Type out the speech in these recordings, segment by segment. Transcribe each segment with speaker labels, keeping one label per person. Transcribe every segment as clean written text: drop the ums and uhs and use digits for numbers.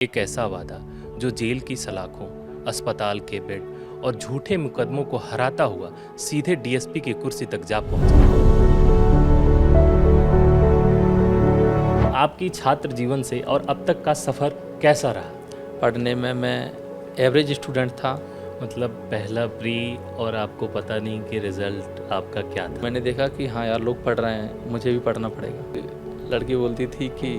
Speaker 1: एक ऐसा वादा जो जेल की सलाखों, अस्पताल के बेड और झूठे मुकदमों को हराता हुआ सीधे डीएसपी की कुर्सी तक जा पहुंचा। आपकी छात्र जीवन से और अब तक का सफर कैसा रहा?
Speaker 2: पढ़ने में मैं एवरेज स्टूडेंट था।
Speaker 1: मतलब पहला प्री और आपको पता नहीं कि रिजल्ट आपका क्या था।
Speaker 2: मैंने देखा कि हाँ यार, लोग पढ़ रहे हैं, मुझे भी पढ़ना पड़ेगा। लड़की बोलती थी कि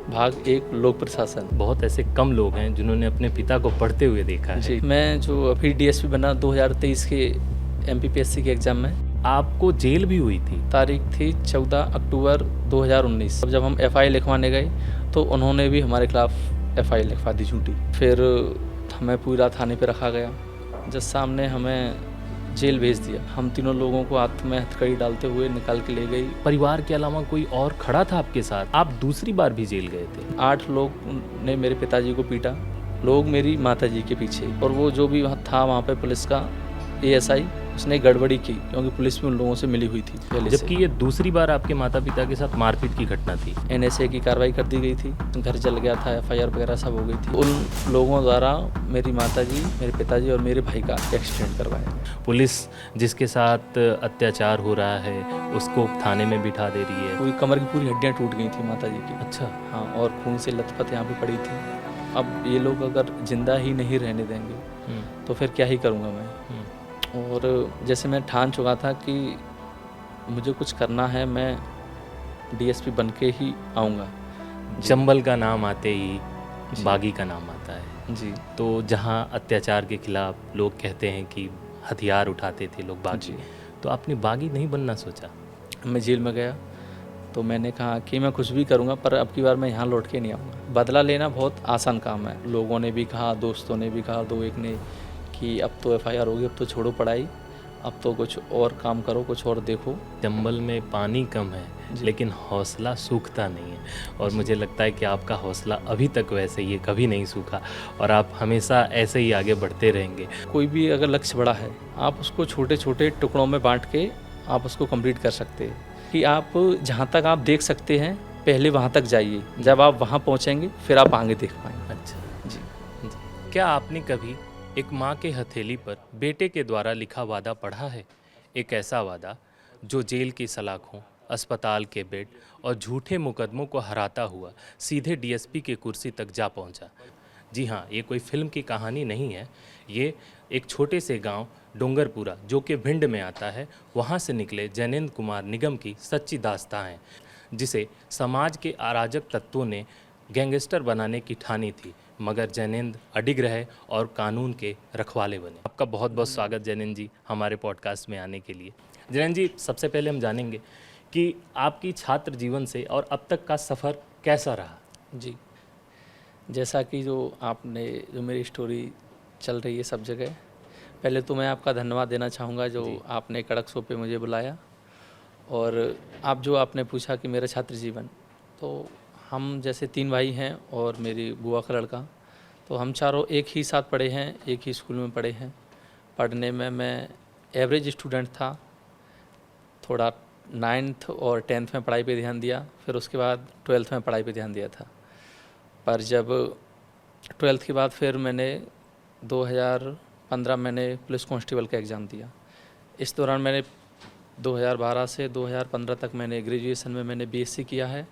Speaker 2: भाग एक लोक प्रशासन।
Speaker 1: बहुत ऐसे कम लोग हैं जिन्होंने अपने पिता को पढ़ते हुए देखा है।
Speaker 2: जी, मैं जो अभी डीएसपी बना 2023 के एमपीपीएससी के एग्ज़ाम में।
Speaker 1: आपको जेल भी हुई थी?
Speaker 2: तारीख थी 14 अक्टूबर 2019। अब जब हम एफआई लिखवाने गए तो उन्होंने भी हमारे खिलाफ एफआई लिखवा दी झूठी। फिर हमें पूरा थाने पे रखा गया। जब सामने हमें जेल भेज दिया। हम तीनों लोगों को हाथ में हथकड़ी डालते हुए निकाल के ले गई।
Speaker 1: परिवार के अलावा कोई और खड़ा था आपके साथ? आप दूसरी बार भी जेल गए थे?
Speaker 2: 8 लोग ने मेरे पिताजी को पीटा, लोग मेरी माताजी के पीछे। और वो जो भी वहाँ था, वहाँ पे पुलिस का एएसआई, उसने गड़बड़ी की क्योंकि पुलिस भी उन लोगों से मिली हुई थी पहले से।
Speaker 1: जबकि ये दूसरी बार आपके माता पिता के साथ मारपीट की घटना थी।
Speaker 2: एनएसए की कार्रवाई कर दी गई थी, घर जल गया था, एफआईआर वगैरह सब हो गई थी। उन लोगों द्वारा मेरी माताजी, मेरे पिताजी और मेरे भाई का एक्सीडेंट करवाया।
Speaker 1: पुलिस जिसके साथ अत्याचार हो रहा है उसको थाने में बिठा दे रही है।
Speaker 2: पूरी कमर की पूरी हड्डियाँ टूट गई थी माताजी की।
Speaker 1: अच्छा।
Speaker 2: हाँ, और खून से लथपथ यहाँ पे पड़ी थी। अब ये लोग अगर जिंदा ही नहीं रहने देंगे तो फिर क्या ही करूँगा मैं। और जैसे मैं ठान चुका था कि मुझे कुछ करना है, मैं डीएसपी बन के ही आऊँगा।
Speaker 1: चंबल का नाम आते ही बागी का नाम आता है
Speaker 2: जी।
Speaker 1: तो जहाँ अत्याचार के खिलाफ लोग कहते हैं कि हथियार उठाते थे लोग बागी, तो आपने बागी नहीं बनना सोचा?
Speaker 2: मैं जेल में गया तो मैंने कहा कि मैं कुछ भी करूँगा, पर अब की बार मैं यहाँ लौट के नहीं आऊँगा। बदला लेना बहुत आसान काम है। लोगों ने भी कहा, दोस्तों ने भी कहा, दो एक ने, कि अब तो एफआईआर होगी, अब तो छोड़ो पढ़ाई, अब तो कुछ और काम करो, कुछ और देखो।
Speaker 1: चंबल में पानी कम है लेकिन हौसला सूखता नहीं है, और मुझे लगता है कि आपका हौसला अभी तक वैसे ही है, कभी नहीं सूखा, और आप हमेशा ऐसे ही आगे बढ़ते रहेंगे।
Speaker 2: कोई भी अगर लक्ष्य बड़ा है, आप उसको छोटे छोटे टुकड़ों में बांट के आप उसको कंप्लीट कर सकते हैं। कि आप जहाँ तक आप देख सकते हैं पहले वहाँ तक जाइए, जब आप वहाँ पहुँचेंगे फिर आप आगे देख पाएंगे।
Speaker 1: अच्छा जी। क्या आपने कभी एक माँ के हथेली पर बेटे के द्वारा लिखा वादा पढ़ा है? एक ऐसा वादा जो जेल की सलाखों, अस्पताल के बेड और झूठे मुकदमों को हराता हुआ सीधे डीएसपी की कुर्सी तक जा पहुंचा। जी हाँ, ये कोई फिल्म की कहानी नहीं है। ये एक छोटे से गांव डोंगरपुरा जो कि भिंड में आता है, वहाँ से निकले जैनेंद्र कुमार निगम की सच्ची दास्तां है, जिसे समाज के अराजक तत्वों ने गैंगस्टर बनाने की ठानी थी, मगर जैनेंद्र अडिग रहे और कानून के रखवाले बने। आपका बहुत बहुत स्वागत जैनेंद्र जी हमारे पॉडकास्ट में आने के लिए। जैनेंद्र जी, सबसे पहले हम जानेंगे कि आपकी छात्र जीवन से और अब तक का सफ़र कैसा रहा?
Speaker 2: जी, जैसा कि जो मेरी स्टोरी चल रही है सब जगह, पहले तो मैं आपका धन्यवाद देना चाहूँगा जो आपने कड़क शो पे मुझे बुलाया। और जो आपने पूछा कि मेरा छात्र जीवन, तो हम जैसे 3 भाई हैं और मेरी बुआ का लड़का, तो हम चारों एक ही साथ पढ़े हैं, एक ही स्कूल में पढ़े हैं। पढ़ने में मैं एवरेज स्टूडेंट था, थोड़ा 9th और 10th में पढ़ाई पे ध्यान दिया, फिर उसके बाद 12th में पढ़ाई पे ध्यान दिया था। पर जब 12th के बाद फिर मैंने 2015 मैंने पुलिस कांस्टेबल का एग्ज़ाम दिया। इस दौरान मैंने 2012 से 2015 तक मैंने ग्रेजुएशन में मैंने बीएससी किया है।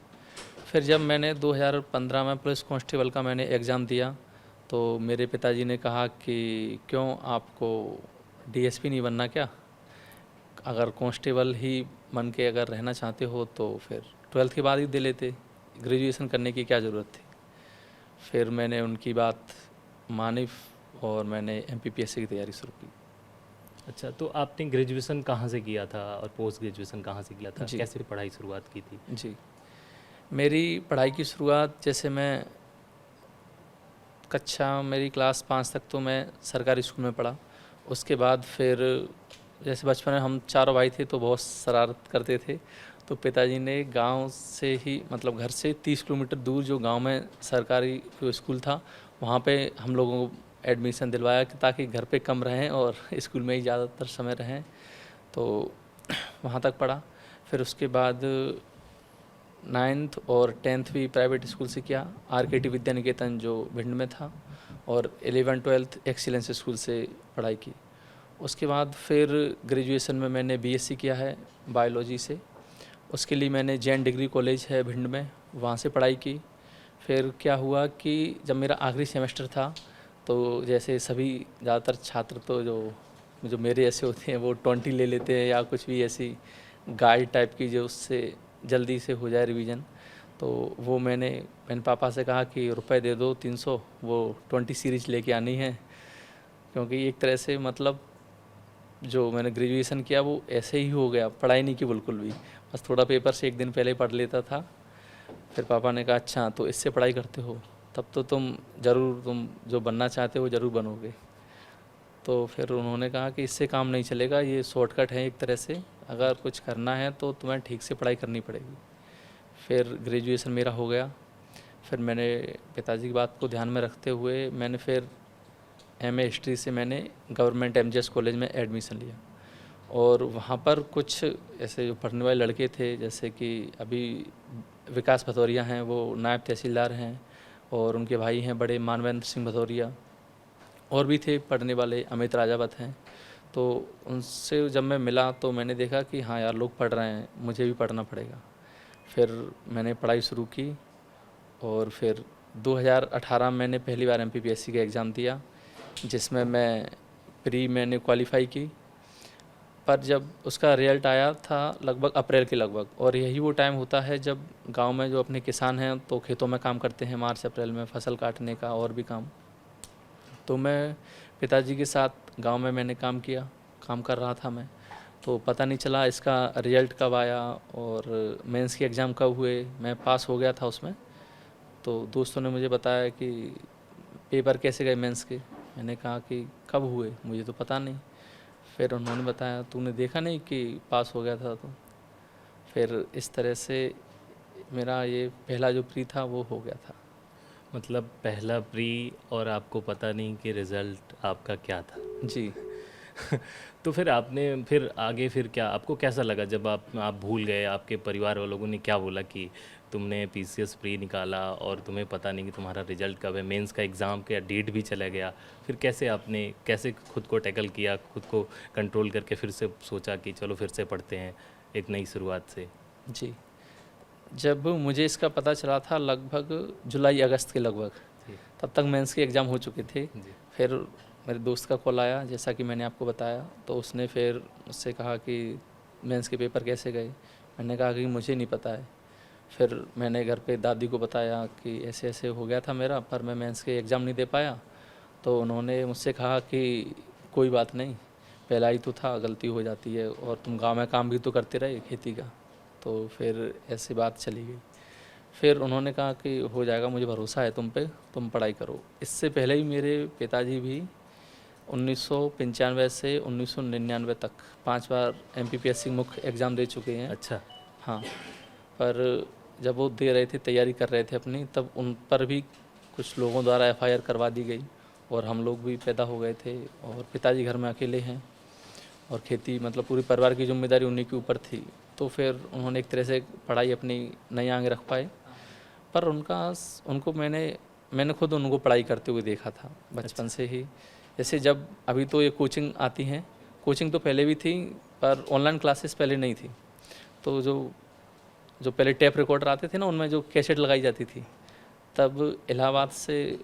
Speaker 2: फिर जब मैंने 2015 में पुलिस कांस्टेबल का मैंने एग्ज़ाम दिया तो मेरे पिताजी ने कहा कि क्यों आपको डीएसपी नहीं बनना क्या? अगर कांस्टेबल ही बन के अगर रहना चाहते हो तो फिर 12th के बाद ही दे लेते, ग्रेजुएशन करने की क्या ज़रूरत थी। फिर मैंने उनकी बात मानी और मैंने एमपीपीएससी की तैयारी शुरू की।
Speaker 1: अच्छा, तो आपने ग्रेजुएशन कहाँ से किया था और पोस्ट ग्रेजुएशन कहाँ से किया था? कैसे पढ़ाई शुरुआत की थी?
Speaker 2: जी, मेरी पढ़ाई की शुरुआत, जैसे मैं मेरी क्लास 5 तक तो मैं सरकारी स्कूल में पढ़ा। उसके बाद फिर जैसे बचपन में हम चारों भाई थे तो बहुत शरारत करते थे, तो पिताजी ने गांव से ही, मतलब घर से 30 किलोमीटर दूर जो गांव में सरकारी स्कूल था, वहाँ पे हम लोगों को एडमिशन दिलवाया कि ताकि घर पे कम रहें और स्कूल में ही ज़्यादातर समय रहें। तो वहाँ तक पढ़ा। फिर उसके बाद नाइन्थ और 10th भी प्राइवेट स्कूल से किया, RKT विद्या निकेतन जो भिंड में था, और 11th-12th एक्सीलेंस स्कूल से पढ़ाई की। उसके बाद फिर ग्रेजुएशन में मैंने BSc किया है बायोलॉजी से। उसके लिए मैंने जैन डिग्री कॉलेज है भिंड में, वहाँ से पढ़ाई की। फिर क्या हुआ कि जब मेरा आखिरी सेमेस्टर था, तो जैसे सभी ज़्यादातर छात्र तो जो मेरे ऐसे होते हैं वो 20 ले लेते हैं या कुछ भी ऐसी गाइड टाइप की जो उससे जल्दी से हो जाए रिवीजन। तो वो मैंने पापा से कहा कि रुपए दे दो 300, वो 20 सीरीज लेके आनी है, क्योंकि एक तरह से मतलब जो मैंने ग्रेजुएशन किया वो ऐसे ही हो गया, पढ़ाई नहीं की बिल्कुल भी, बस थोड़ा पेपर से एक दिन पहले पढ़ लेता था। फिर पापा ने कहा अच्छा तो इससे पढ़ाई करते हो, तब तो तुम जो बनना चाहते हो ज़रूर बनोगे। तो फिर उन्होंने कहा कि इससे काम नहीं चलेगा, ये शॉर्टकट है एक तरह से, अगर कुछ करना है तो तुम्हें ठीक से पढ़ाई करनी पड़ेगी। फिर ग्रेजुएशन मेरा हो गया। फिर मैंने पिताजी की बात को ध्यान में रखते हुए मैंने फिर MA हिस्ट्री से मैंने गवर्नमेंट MGS कॉलेज में एडमिशन लिया। और वहाँ पर कुछ ऐसे जो पढ़ने वाले लड़के थे, जैसे कि अभी विकास भदौरिया हैं, वो नायब तहसीलदार हैं, और उनके भाई हैं बड़े मानवेंद्र सिंह भदौरिया, और भी थे पढ़ने वाले, अमित राजावत हैं। तो उनसे जब मैं मिला तो मैंने देखा कि हाँ यार लोग पढ़ रहे हैं, मुझे भी पढ़ना पड़ेगा। फिर मैंने पढ़ाई शुरू की, और फिर 2018 में मैंने पहली बार MPPSC का एग्ज़ाम दिया, जिसमें मैंने क्वालिफ़ाई की। पर जब उसका रिजल्ट आया था लगभग अप्रैल के लगभग, और यही वो टाइम होता है जब गांव में जो अपने किसान हैं तो खेतों में काम करते हैं, मार्च अप्रैल में फसल काटने का और भी काम। तो मैं पिताजी के साथ गांव में मैंने काम कर रहा था मैं। तो पता नहीं चला इसका रिजल्ट कब आया और मेंस के एग्ज़ाम कब हुए। मैं पास हो गया था उसमें, तो दोस्तों ने मुझे बताया कि पेपर कैसे गए मेंस के। मैंने कहा कि कब हुए, मुझे तो पता नहीं। फिर उन्होंने बताया तूने देखा नहीं कि पास हो गया था। तो फिर इस तरह से मेरा ये पहला जो प्री था वो हो गया था।
Speaker 1: मतलब पहला प्री और आपको पता नहीं कि रिज़ल्ट आपका क्या था।
Speaker 2: जी।
Speaker 1: तो फिर आपने फिर आगे फिर क्या, आपको कैसा लगा जब आप भूल गए, आपके परिवार वालों ने क्या बोला कि तुमने PCS प्री निकाला और तुम्हें पता नहीं कि तुम्हारा रिजल्ट कब है, मेंस का एग्ज़ाम का डेट भी चला गया, फिर कैसे खुद को टैकल किया, खुद को कंट्रोल करके फिर से सोचा कि चलो फिर से पढ़ते हैं एक नई शुरुआत से?
Speaker 2: जी, जब मुझे इसका पता चला था लगभग जुलाई अगस्त के लगभग,
Speaker 1: जी
Speaker 2: तब तक मेंस के एग्ज़ाम हो चुके थे।
Speaker 1: जी।
Speaker 2: फिर मेरे दोस्त का कॉल आया, जैसा कि मैंने आपको बताया, तो उसने फिर मुझसे कहा कि मेंस के पेपर कैसे गए। मैंने कहा कि मुझे नहीं पता है। फिर मैंने घर पे दादी को बताया कि ऐसे ऐसे हो गया था मेरा, पर मैं मेंस के एग्ज़ाम नहीं दे पाया। तो उन्होंने मुझसे कहा कि कोई बात नहीं, पहला ही तो था, गलती हो जाती है, और तुम गाँव में काम भी तो करते रहे खेती का। तो फिर ऐसी बात चली गई। फिर उन्होंने कहा कि हो जाएगा, मुझे भरोसा है तुम पे, तुम पढ़ाई करो। इससे पहले ही मेरे पिताजी भी 1995 से 1999 तक 5 बार MPPSC मुख्य एग्ज़ाम दे चुके हैं।
Speaker 1: अच्छा।
Speaker 2: हाँ, पर जब वो दे रहे थे, तैयारी कर रहे थे अपनी, तब उन पर भी कुछ लोगों द्वारा FIR करवा दी गई, और हम लोग भी पैदा हो गए थे, और पिताजी घर में अकेले हैं, और खेती मतलब पूरी परिवार की जिम्मेदारी उन्हीं के ऊपर थी। तो फिर उन्होंने एक तरह से पढ़ाई अपनी नई आगे रख पाए। पर मैंने खुद उनको पढ़ाई करते हुए देखा था बचपन से ही। जैसे जब अभी तो ये कोचिंग आती हैं, कोचिंग तो पहले भी थी, पर ऑनलाइन क्लासेस पहले नहीं थी। तो जो पहले टेप रिकॉर्डर आते थे ना, उनमें जो कैसेट लगाई जाती थी, तब इलाहाबाद से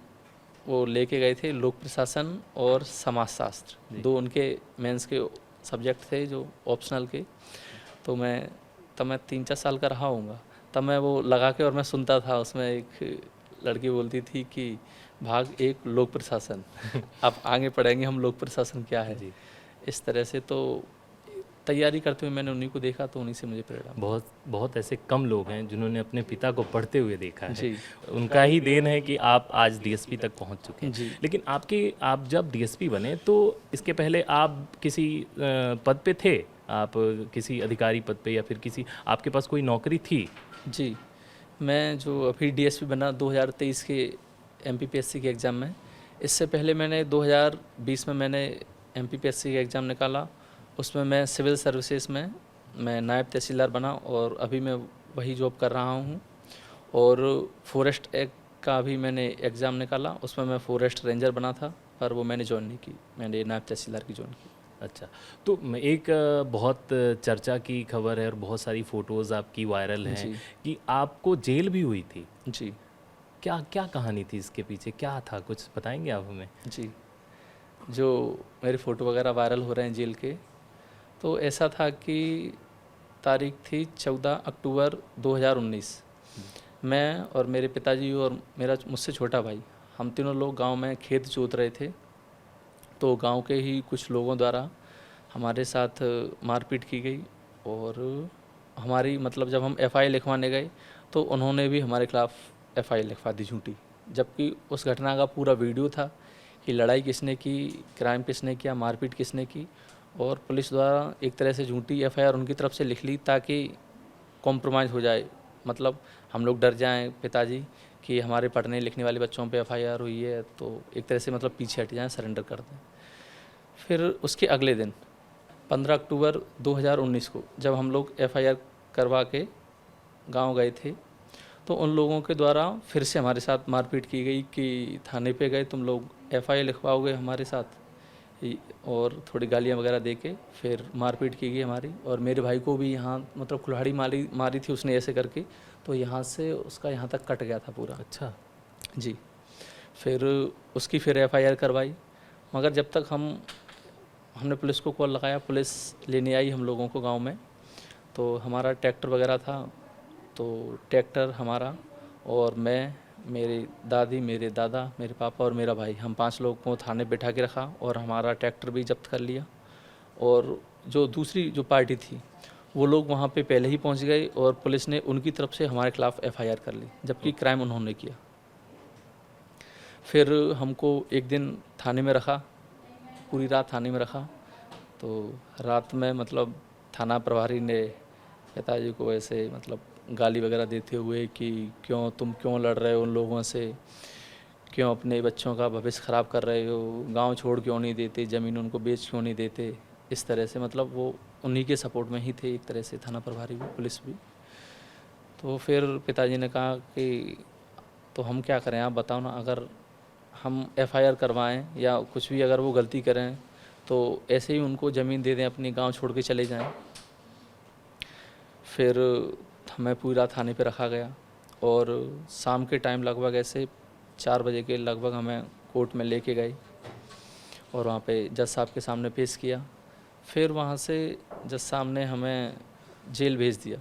Speaker 2: वो लेके गए थे लोक प्रशासन और समाजशास्त्र, 2 उनके मेंस के सब्जेक्ट थे जो ऑप्शनल के। तो तब मैं 3-4 साल का रहा होऊंगा, तब मैं वो लगा के और मैं सुनता था। उसमें एक लड़की बोलती थी कि भाग 1 लोक प्रशासन, आप आगे पढ़ेंगे हम लोक प्रशासन क्या है।
Speaker 1: जी।
Speaker 2: इस तरह से तो तैयारी करते हुए मैंने उन्हीं को देखा, तो उन्हीं से मुझे प्रेरणा मिली।
Speaker 1: बहुत बहुत ऐसे कम लोग हैं जिन्होंने अपने पिता को पढ़ते हुए देखा है।
Speaker 2: जी।
Speaker 1: उनका ही देन है कि आप आज DSP तक पहुंच चुके हैं।
Speaker 2: जी।
Speaker 1: लेकिन आप जब DSP बने तो इसके पहले आप किसी पद पे थे, आप किसी अधिकारी पद पे, या फिर आपके पास कोई नौकरी थी?
Speaker 2: जी, मैं जो अभी DSP बना 2023 के MPPSC के एग्ज़ाम में, इससे पहले मैंने 2020 में मैंने MPPSC का एग्ज़ाम निकाला। उसमें मैं सिविल सर्विसेज में मैं नायब तहसीलदार बना, और अभी मैं वही जॉब कर रहा हूँ। और फॉरेस्ट एक्ट का भी मैंने एग्ज़ाम निकाला, उसमें मैं फॉरेस्ट रेंजर बना था, पर वो मैंने ज्वाइन नहीं की, मैंने नायब तहसीलदार की ज्वाइन की।
Speaker 1: अच्छा, तो एक बहुत चर्चा की खबर है और बहुत सारी फ़ोटोज़ आपकी वायरल हैं
Speaker 2: जी,
Speaker 1: कि आपको जेल भी हुई थी।
Speaker 2: जी,
Speaker 1: क्या क्या कहानी थी इसके पीछे? क्या था? कुछ बताएँगे आप हमें?
Speaker 2: जी। जो मेरे फ़ोटो वगैरह वायरल हो रहे हैं जेल के, तो ऐसा था कि तारीख थी 14 अक्टूबर 2019। मैं और मेरे पिताजी और मेरा मुझसे छोटा भाई, हम तीनों लोग गांव में खेत जोत रहे थे। तो गांव के ही कुछ लोगों द्वारा हमारे साथ मारपीट की गई। और हमारी मतलब जब हम एफआईआर लिखवाने गए तो उन्होंने भी हमारे खिलाफ़ एफआईआर लिखवा दी झूठी, जबकि उस घटना का पूरा वीडियो था कि लड़ाई किसने की, क्राइम किसने किया, मारपीट किसने की। और पुलिस द्वारा एक तरह से झूठी एफआईआर उनकी तरफ से लिख ली ताकि कॉम्प्रोमाइज़ हो जाए, मतलब हम लोग डर जाएं पिताजी कि हमारे पढ़ने लिखने वाले बच्चों पे एफआईआर हुई है, तो एक तरह से मतलब पीछे हट जाएं, सरेंडर कर दें। फिर उसके अगले दिन 15 अक्टूबर 2019 को जब हम लोग एफआईआर करवा के गांव गए थे, तो उन लोगों के द्वारा फिर से हमारे साथ मारपीट की गई कि थाने पे गए तुम लोग, एफआईआर लिखवाओगे हमारे साथ, और थोड़ी गालियाँ वगैरह दे के फिर मारपीट की गई हमारी। और मेरे भाई को भी यहाँ मतलब कुल्हाड़ी मारी मारी थी उसने ऐसे करके, तो यहाँ से उसका यहाँ तक कट गया था पूरा।
Speaker 1: अच्छा।
Speaker 2: जी। फिर उसकी फिर एफआईआर करवाई, मगर जब तक हमने पुलिस को कॉल लगाया, पुलिस लेने आई हम लोगों को गांव में, तो हमारा ट्रैक्टर वगैरह था, तो ट्रैक्टर हमारा और मैं, मेरी दादी, मेरे दादा, मेरे पापा और मेरा भाई, हम 5 लोग को थाने बिठा के रखा और हमारा ट्रैक्टर भी जब्त कर लिया। और जो दूसरी जो पार्टी थी वो लोग वहाँ पे पहले ही पहुँच गए और पुलिस ने उनकी तरफ से हमारे खिलाफ़ एफआईआर कर ली, जबकि क्राइम उन्होंने किया। फिर हमको एक दिन थाने में रखा, पूरी रात थाने में रखा। तो रात में मतलब थाना प्रभारी ने पिताजी को ऐसे मतलब गाली वगैरह देते हुए कि तुम क्यों लड़ रहे हो उन लोगों से, क्यों अपने बच्चों का भविष्य ख़राब कर रहे हो, गांव छोड़ क्यों नहीं देते, ज़मीन उनको बेच क्यों नहीं देते, इस तरह से मतलब वो उन्हीं के सपोर्ट में ही थे एक तरह से, थाना प्रभारी भी, पुलिस भी। तो फिर पिताजी ने कहा कि तो हम क्या करें, आप बताओ ना, अगर हम एफआईआर करवाएं या कुछ भी अगर वो गलती करें तो ऐसे ही उनको ज़मीन दे दें, अपनी गांव छोड़ के चले जाएं। फिर हमें पूरी रात थाने पे रखा गया और शाम के टाइम लगभग ऐसे 4 बजे के लगभग हमें कोर्ट में लेके गए और वहाँ पे जज साहब के सामने पेश किया। फिर वहाँ से जज साहब ने हमें जेल भेज दिया।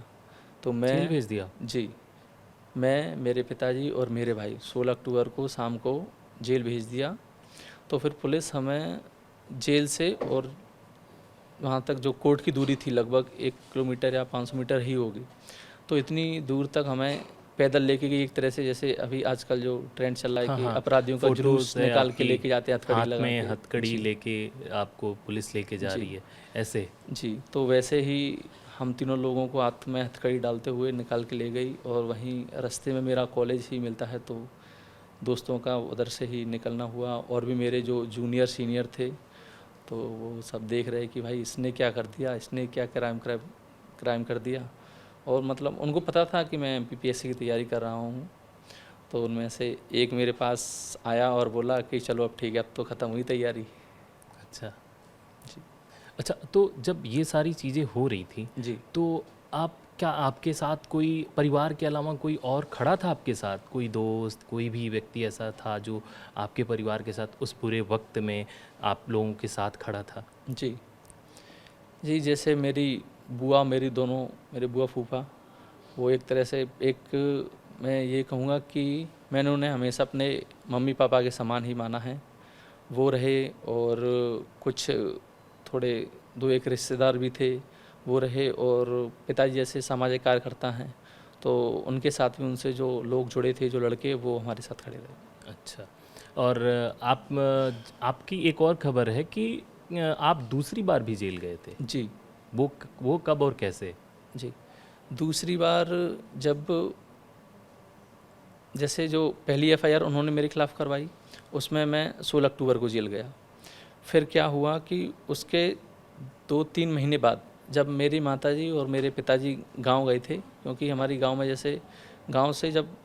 Speaker 2: तो
Speaker 1: जेल
Speaker 2: मैं,
Speaker 1: भेज दिया?
Speaker 2: जी, मैं, मेरे पिताजी और मेरे भाई 16 अक्टूबर को शाम को जेल भेज दिया। तो फिर पुलिस हमें जेल से और वहाँ तक जो कोर्ट की दूरी थी लगभग 1 किलोमीटर या 500 मीटर ही होगी, तो इतनी दूर तक हमें पैदल लेके गई, एक तरह से जैसे अभी आजकल जो ट्रेंड चल रहा है
Speaker 1: हाँ,
Speaker 2: कि
Speaker 1: हाँ।
Speaker 2: अपराधियों का जुलूस
Speaker 1: फ़ोटोज़ है
Speaker 2: निकाल के
Speaker 1: आपकी,
Speaker 2: लेके जाते हैं हथकड़ी
Speaker 1: हाथ
Speaker 2: लगा
Speaker 1: में
Speaker 2: के।
Speaker 1: हथकड़ी
Speaker 2: जी,
Speaker 1: लेके आपको पुलिस लेके जा
Speaker 2: जी,
Speaker 1: रही है, ऐसे?
Speaker 2: जी। तो वैसे ही हम तीनों लोगों को हाथ में हथकड़ी डालते हुए निकाल के ले गई और वहीं रास्ते में मेरा कॉलेज ही मिलता है, तो दोस्तों का उधर से ही निकलना हुआ। और भी मेरे जो जूनियर सीनियर थे तो वो सब देख रहे कि भाई इसने क्या कर दिया, इसने क्या क्राइम कर दिया। और मतलब उनको पता था कि मैं एमपीपीएससी की तैयारी कर रहा हूँ। तो उनमें से एक मेरे पास आया और बोला कि चलो अब ठीक है, अब तो ख़त्म हुई तैयारी।
Speaker 1: अच्छा।
Speaker 2: जी,
Speaker 1: अच्छा, तो जब ये सारी चीज़ें हो रही थी,
Speaker 2: जी,
Speaker 1: तो क्या आपके साथ कोई परिवार के अलावा कोई और खड़ा था आपके साथ? कोई दोस्त, कोई भी व्यक्ति ऐसा था जो आपके परिवार के साथ उस पूरे वक़्त में आप लोगों के साथ खड़ा था?
Speaker 2: जी, जी। जैसे मेरी बुआ, मेरे बुआ फूफा, वो एक तरह से एक, मैं ये कहूँगा कि मैंने उन्हें हमेशा अपने मम्मी पापा के समान ही माना है। वो रहे और कुछ थोड़े 2-1 रिश्तेदार भी थे, वो रहे। और पिताजी जैसे सामाजिक कार्यकर्ता हैं, तो उनके साथ भी उनसे जो लोग जुड़े थे, जो लड़के, वो हमारे साथ खड़े रहे।
Speaker 1: अच्छा। और आपकी एक और खबर है कि आप दूसरी बार भी जेल गए थे।
Speaker 2: जी,
Speaker 1: वो कब और कैसे?
Speaker 2: जी। दूसरी बार जब, जैसे जो पहली एफआईआर उन्होंने मेरे खिलाफ़ करवाई, उसमें मैं 16 अक्टूबर को जेल गया। फिर क्या हुआ कि उसके 2-3 महीने बाद जब मेरी माताजी और मेरे पिताजी गांव गए थे, क्योंकि हमारी गांव में जैसे गांव से जब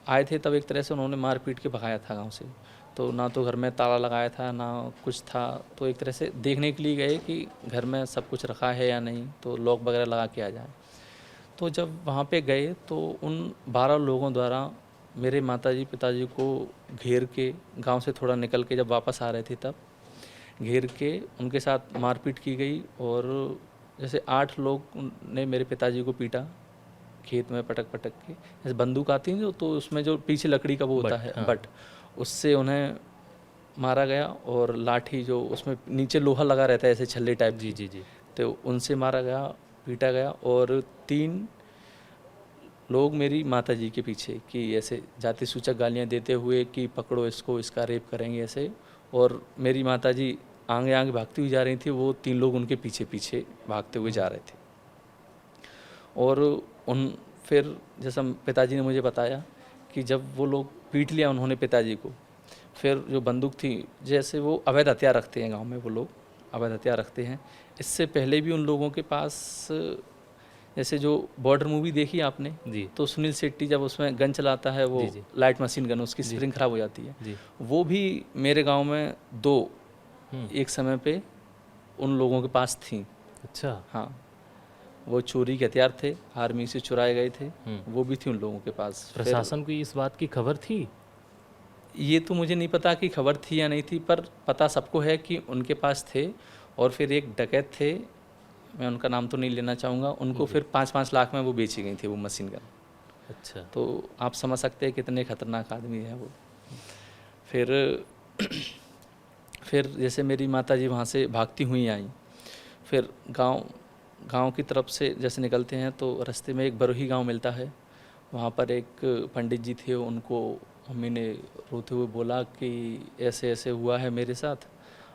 Speaker 2: आए थे तब एक तरह से उन्होंने मार पीट के भगाया था गांव से, तो ना तो घर में ताला लगाया था ना कुछ था, तो एक तरह से देखने के लिए गए कि घर में सब कुछ रखा है या नहीं, तो लॉक वगैरह लगा के आ जाए। तो जब वहाँ पे गए तो उन 12 लोगों द्वारा मेरे माताजी पिताजी को घेर के, गांव से थोड़ा निकल के जब वापस आ रहे थे तब घेर के उनके साथ मारपीट की गई, और जैसे 8 लोग ने मेरे पिताजी को पीटा खेत में पटक पटक के, जैसे बंदूक आती है जो, तो उसमें जो पीछे लकड़ी का वो होता है
Speaker 1: हाँ।
Speaker 2: बट, उससे उन्हें मारा गया, और लाठी जो उसमें नीचे लोहा लगा रहता है ऐसे छल्ले टाइप
Speaker 1: जी
Speaker 2: की,
Speaker 1: जी जी।
Speaker 2: तो उनसे मारा गया, पीटा गया। और 3 लोग मेरी माताजी के पीछे कि ऐसे जाति सूचक गालियाँ देते हुए कि पकड़ो इसको, इसका रेप करेंगे ऐसे, और मेरी माताजी आगे आगे भागती हुई जा रही थी, वो 3 लोग उनके पीछे पीछे भागते हुए जा रहे थे। और उन फिर जैसा पिताजी ने मुझे बताया कि जब वो लोग पीट लिया उन्होंने पिताजी को, फिर जो बंदूक थी, जैसे वो अवैध हथियार रखते हैं गांव में, वो लोग अवैध हथियार रखते हैं। इससे पहले भी उन लोगों के पास, जैसे जो बॉर्डर मूवी देखी आपने,
Speaker 1: जी
Speaker 2: तो सुनील शेट्टी जब उसमें गन चलाता है, वो
Speaker 1: जी जी
Speaker 2: लाइट मशीन गन, उसकी
Speaker 1: जी।
Speaker 2: स्प्रिंग खराब हो जाती है,
Speaker 1: जी।
Speaker 2: वो भी मेरे गांव में 2
Speaker 1: हम्म,
Speaker 2: एक समय पे उन लोगों के पास थी।
Speaker 1: अच्छा।
Speaker 2: हाँ, वो चोरी के हथियार थे, आर्मी से चुराए गए थे,
Speaker 1: हम्म,
Speaker 2: वो भी थी उन लोगों के पास। फिर
Speaker 1: प्रशासन को इस बात की खबर थी?
Speaker 2: ये तो मुझे नहीं पता कि खबर थी या नहीं थी, पर पता सबको है कि उनके पास थे। और फिर एक डकैत थे, मैं उनका नाम तो नहीं लेना चाहूँगा, उनको
Speaker 1: जी।
Speaker 2: फिर 5-5 लाख में वो बेची गई थी वो मशीन गन।
Speaker 1: अच्छा।
Speaker 2: तो आप समझ सकते हैं कितने खतरनाक आदमी है वो। फिर फिर जैसे मेरी माताजी वहाँ से भागती हुई आई, फिर गांव की तरफ से जैसे निकलते हैं तो रास्ते में एक बरोही गांव मिलता है, वहाँ पर एक पंडित जी थे, उनको मम्मी ने रोते हुए बोला कि ऐसे ऐसे हुआ है मेरे साथ,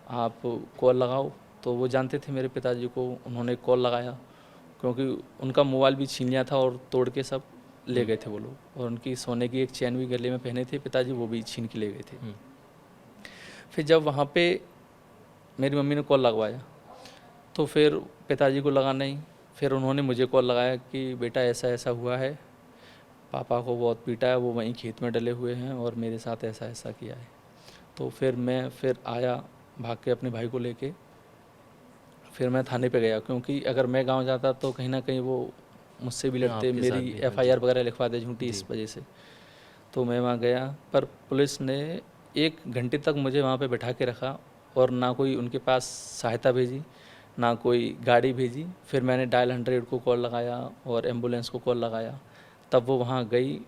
Speaker 2: आप कॉल लगाओ। तो वो जानते थे मेरे पिताजी को, उन्होंने कॉल लगाया, क्योंकि उनका मोबाइल भी छीन लिया था और तोड़ के सब ले गए थे वो लोग, और उनकी सोने की एक चैन भी गले में पहने थे पिताजी, वो भी छीन के ले गए थे।
Speaker 1: हम्म,
Speaker 2: फिर जब वहाँ पे मेरी मम्मी ने कॉल लगवाया, तो फिर पिताजी को लगा नहीं, फिर उन्होंने मुझे कॉल लगाया कि बेटा ऐसा ऐसा हुआ है, पापा को बहुत पीटा है, वो वहीं खेत में डले हुए हैं और मेरे साथ ऐसा ऐसा किया है। तो फिर मैं आया भाग के अपने भाई को लेके, फिर मैं थाने पे गया, क्योंकि अगर मैं गांव जाता तो कहीं ना कहीं वो मुझसे भी लड़ते,
Speaker 1: आपके साथ
Speaker 2: मेरी
Speaker 1: भी, हाँ जी।
Speaker 2: एफआईआर वगैरह लिखवा दे झूठी इस
Speaker 1: जी।
Speaker 2: वजह से। तो मैं वहाँ गया, पर पुलिस ने 1 घंटे तक मुझे वहाँ पे बैठा के रखा, और ना कोई उनके पास सहायता भेजी, ना कोई गाड़ी भेजी। फिर मैंने डायल 100 को कॉल लगाया और एम्बुलेंस को कॉल लगाया, तब वो वहाँ गई,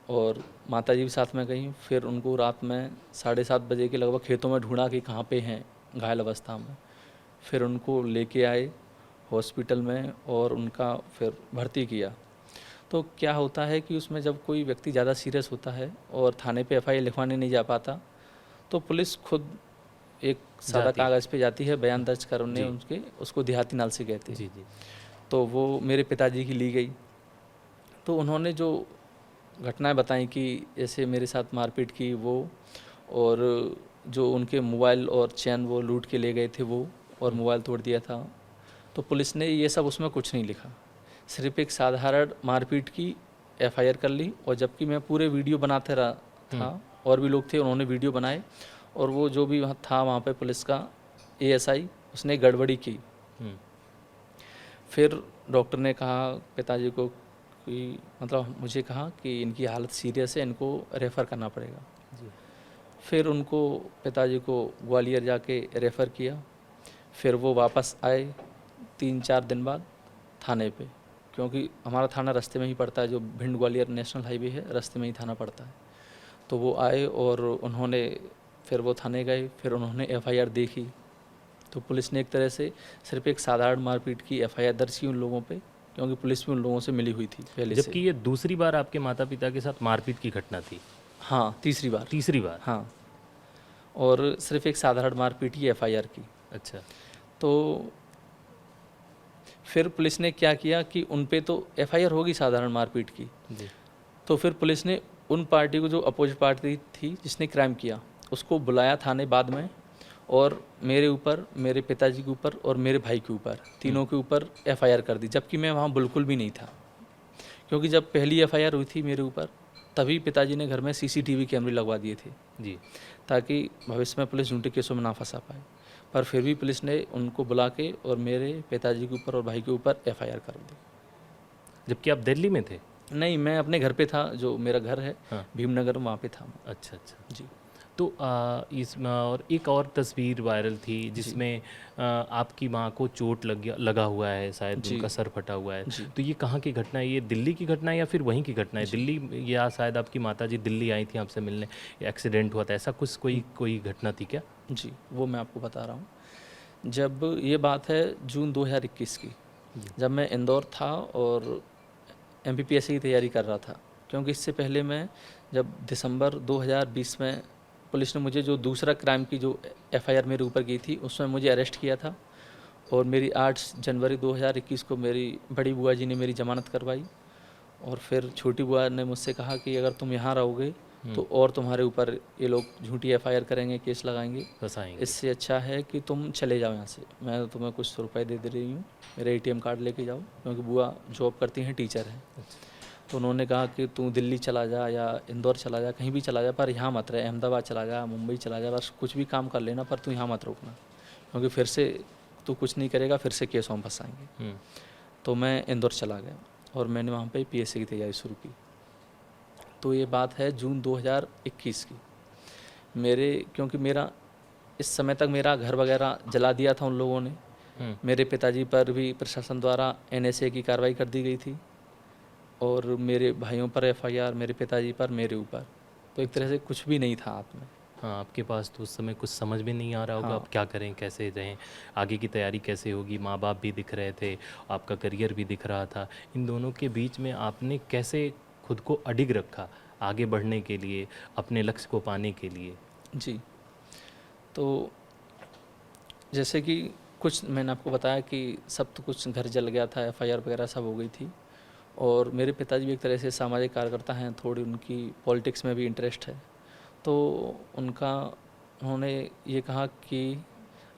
Speaker 2: और माताजी भी साथ में गई। फिर उनको रात में 7:30 बजे के लगभग खेतों में ढूंढा कि कहाँ पे हैं घायल अवस्था में। फिर उनको लेके आए हॉस्पिटल में और उनका फिर भर्ती किया। तो क्या होता है कि उसमें जब कोई व्यक्ति ज़्यादा सीरियस होता है और थाने पे एफआईआर लिखवाने नहीं जा पाता, तो पुलिस खुद एक सादा
Speaker 1: जाती है।
Speaker 2: कागज़ पे जाती है बयान दर्ज करने
Speaker 1: जी
Speaker 2: उनके, उसको देहाती नाल से कहते हैं।
Speaker 1: जी जी।
Speaker 2: तो वो मेरे पिताजी की ली गई, तो उन्होंने जो घटनाएं बताई कि ऐसे मेरे साथ मारपीट की वो, और जो उनके मोबाइल और चैन वो लूट के ले गए थे वो, और मोबाइल तोड़ दिया था, तो पुलिस ने ये सब उसमें कुछ नहीं लिखा, सिर्फ एक साधारण मारपीट की एफआईआर कर ली। और जबकि मैं पूरे वीडियो बनाते रहा था, और भी लोग थे उन्होंने वीडियो बनाए, और वो जो भी वहाँ था वहाँ पे पुलिस का एएसआई, उसने गड़बड़ी की।
Speaker 1: हम्म,
Speaker 2: फिर डॉक्टर ने कहा पिताजी को कि, मतलब मुझे कहा कि इनकी हालत सीरियस है, इनको रेफ़र करना पड़ेगा।
Speaker 1: जी।
Speaker 2: फिर उनको पिताजी को ग्वालियर जाके रेफ़र किया। फिर वो वापस आए 3-4 दिन बाद थाने पे, क्योंकि हमारा थाना रास्ते में ही पड़ता है, जो भिंड ग्वालियर नेशनल हाईवे है, रास्ते में ही थाना पड़ता है। तो वो आए और उन्होंने, फिर वो थाने गए, फिर उन्होंने एफआईआर देखी। तो पुलिस ने एक तरह से सिर्फ एक साधारण मारपीट की एफआईआर दर्ज की उन लोगों पे, क्योंकि पुलिस भी उन लोगों से मिली हुई थी पहले से।
Speaker 1: जबकि ये दूसरी बार आपके माता पिता के साथ मारपीट की घटना थी?
Speaker 2: हाँ, तीसरी बार।
Speaker 1: तीसरी बार?
Speaker 2: हाँ, और सिर्फ एक साधारण मारपीट की एफआईआर की।
Speaker 1: अच्छा।
Speaker 2: तो फिर पुलिस ने क्या किया कि उन पे तो एफआईआर होगी साधारण मारपीट की,
Speaker 1: जी।
Speaker 2: तो फिर पुलिस ने उन पार्टी को, जो अपोजिट पार्टी थी जिसने क्राइम किया, उसको बुलाया थाने बाद में, और मेरे ऊपर, मेरे पिताजी के ऊपर और मेरे भाई के ऊपर, तीनों के ऊपर एफआईआर कर दी, जबकि मैं वहाँ बिल्कुल भी नहीं था। क्योंकि जब पहली एफआईआर हुई थी मेरे ऊपर, तभी पिताजी ने घर में सीसीटीवी कैमरे लगवा दिए थे,
Speaker 1: जी।
Speaker 2: ताकि भविष्य में पुलिस झूठे केसों में ना फंसा पाए। पर फिर भी पुलिस ने उनको बुला के और मेरे पिताजी के ऊपर और भाई के ऊपर एफआईआर कर दी।
Speaker 1: जबकि आप दिल्ली में थे?
Speaker 2: नहीं, मैं अपने घर पे था, जो मेरा घर है
Speaker 1: हाँ।
Speaker 2: भीमनगर, वहाँ पे था।
Speaker 1: अच्छा अच्छा।
Speaker 2: जी।
Speaker 1: तो इसमें और एक और तस्वीर वायरल थी जिसमें आपकी माँ को चोट लगा हुआ है, शायद
Speaker 2: जी।
Speaker 1: उनका सर फटा हुआ है।
Speaker 2: जी।
Speaker 1: तो ये कहाँ की घटना है? ये दिल्ली की घटना है या फिर वहीं की घटना है? दिल्ली, या शायद आपकी माता जी दिल्ली आई थी आपसे मिलने, एक्सीडेंट हुआ था, ऐसा कुछ कोई घटना थी क्या?
Speaker 2: जी, वो मैं आपको बता रहा हूँ। जब ये बात है जून 2021 की, जब मैं इंदौर था और एमपीपीएससी की तैयारी कर रहा था। क्योंकि इससे पहले मैं जब दिसंबर 2020 में पुलिस ने मुझे जो दूसरा क्राइम की जो एफआईआर मेरे ऊपर की थी, उसमें मुझे अरेस्ट किया था और मेरी 8 जनवरी 2021 को मेरी बड़ी बुआ जी ने मेरी ज़मानत करवाई। और फिर छोटी बुआ ने मुझसे कहा कि अगर तुम यहाँ रहोगे तो और तुम्हारे ऊपर ये लोग झूठी एफआईआर करेंगे, केस लगाएंगे,
Speaker 1: फंसाएंगे।
Speaker 2: इससे अच्छा है कि तुम चले जाओ यहाँ से, मैं तुम्हें कुछ रुपए दे रही हूँ, मेरा एटीएम कार्ड लेके जाओ। क्योंकि बुआ जॉब करती हैं, टीचर हैं। तो उन्होंने कहा कि तू दिल्ली चला जा या इंदौर चला जा, कहीं भी चला जा, पर यहाँ मत रहे, अहमदाबाद चला जा, मुंबई चला जा, बस कुछ भी काम कर लेना, पर तू यहाँ मत रुकना, क्योंकि फिर से तू कुछ नहीं करेगा, फिर से केसों में फंसाएंगे। तो मैं इंदौर चला गया और मैंने वहाँ पे पीएससी की तैयारी शुरू की। तो ये बात है जून 2021 की। क्योंकि मेरा इस समय तक मेरा घर वगैरह जला दिया था उन लोगों ने। मेरे पिताजी पर भी प्रशासन द्वारा एनएसए की कार्रवाई कर दी गई थी और मेरे भाइयों पर एफआईआर, मेरे पिताजी पर, मेरे ऊपर। तो एक तरह से कुछ भी नहीं था हाथ में।
Speaker 1: हाँ, आपके पास तो उस समय कुछ समझ में नहीं आ रहा होगा।
Speaker 2: हाँ।
Speaker 1: आप क्या करें, कैसे रहें, आगे की तैयारी कैसे होगी? माँ बाप भी दिख रहे थे, आपका करियर भी दिख रहा था। इन दोनों के बीच में आपने कैसे खुद को अडिग रखा आगे बढ़ने के लिए, अपने लक्ष्य को पाने के लिए?
Speaker 2: जी। तो जैसे कि कुछ मैंने आपको बताया कि सब तो कुछ घर जल गया था, एफआईआर वगैरह सब हो गई थी। और मेरे पिताजी भी एक तरह से सामाजिक कार्यकर्ता हैं, थोड़ी उनकी पॉलिटिक्स में भी इंटरेस्ट है। तो उन्होंने ये कहा कि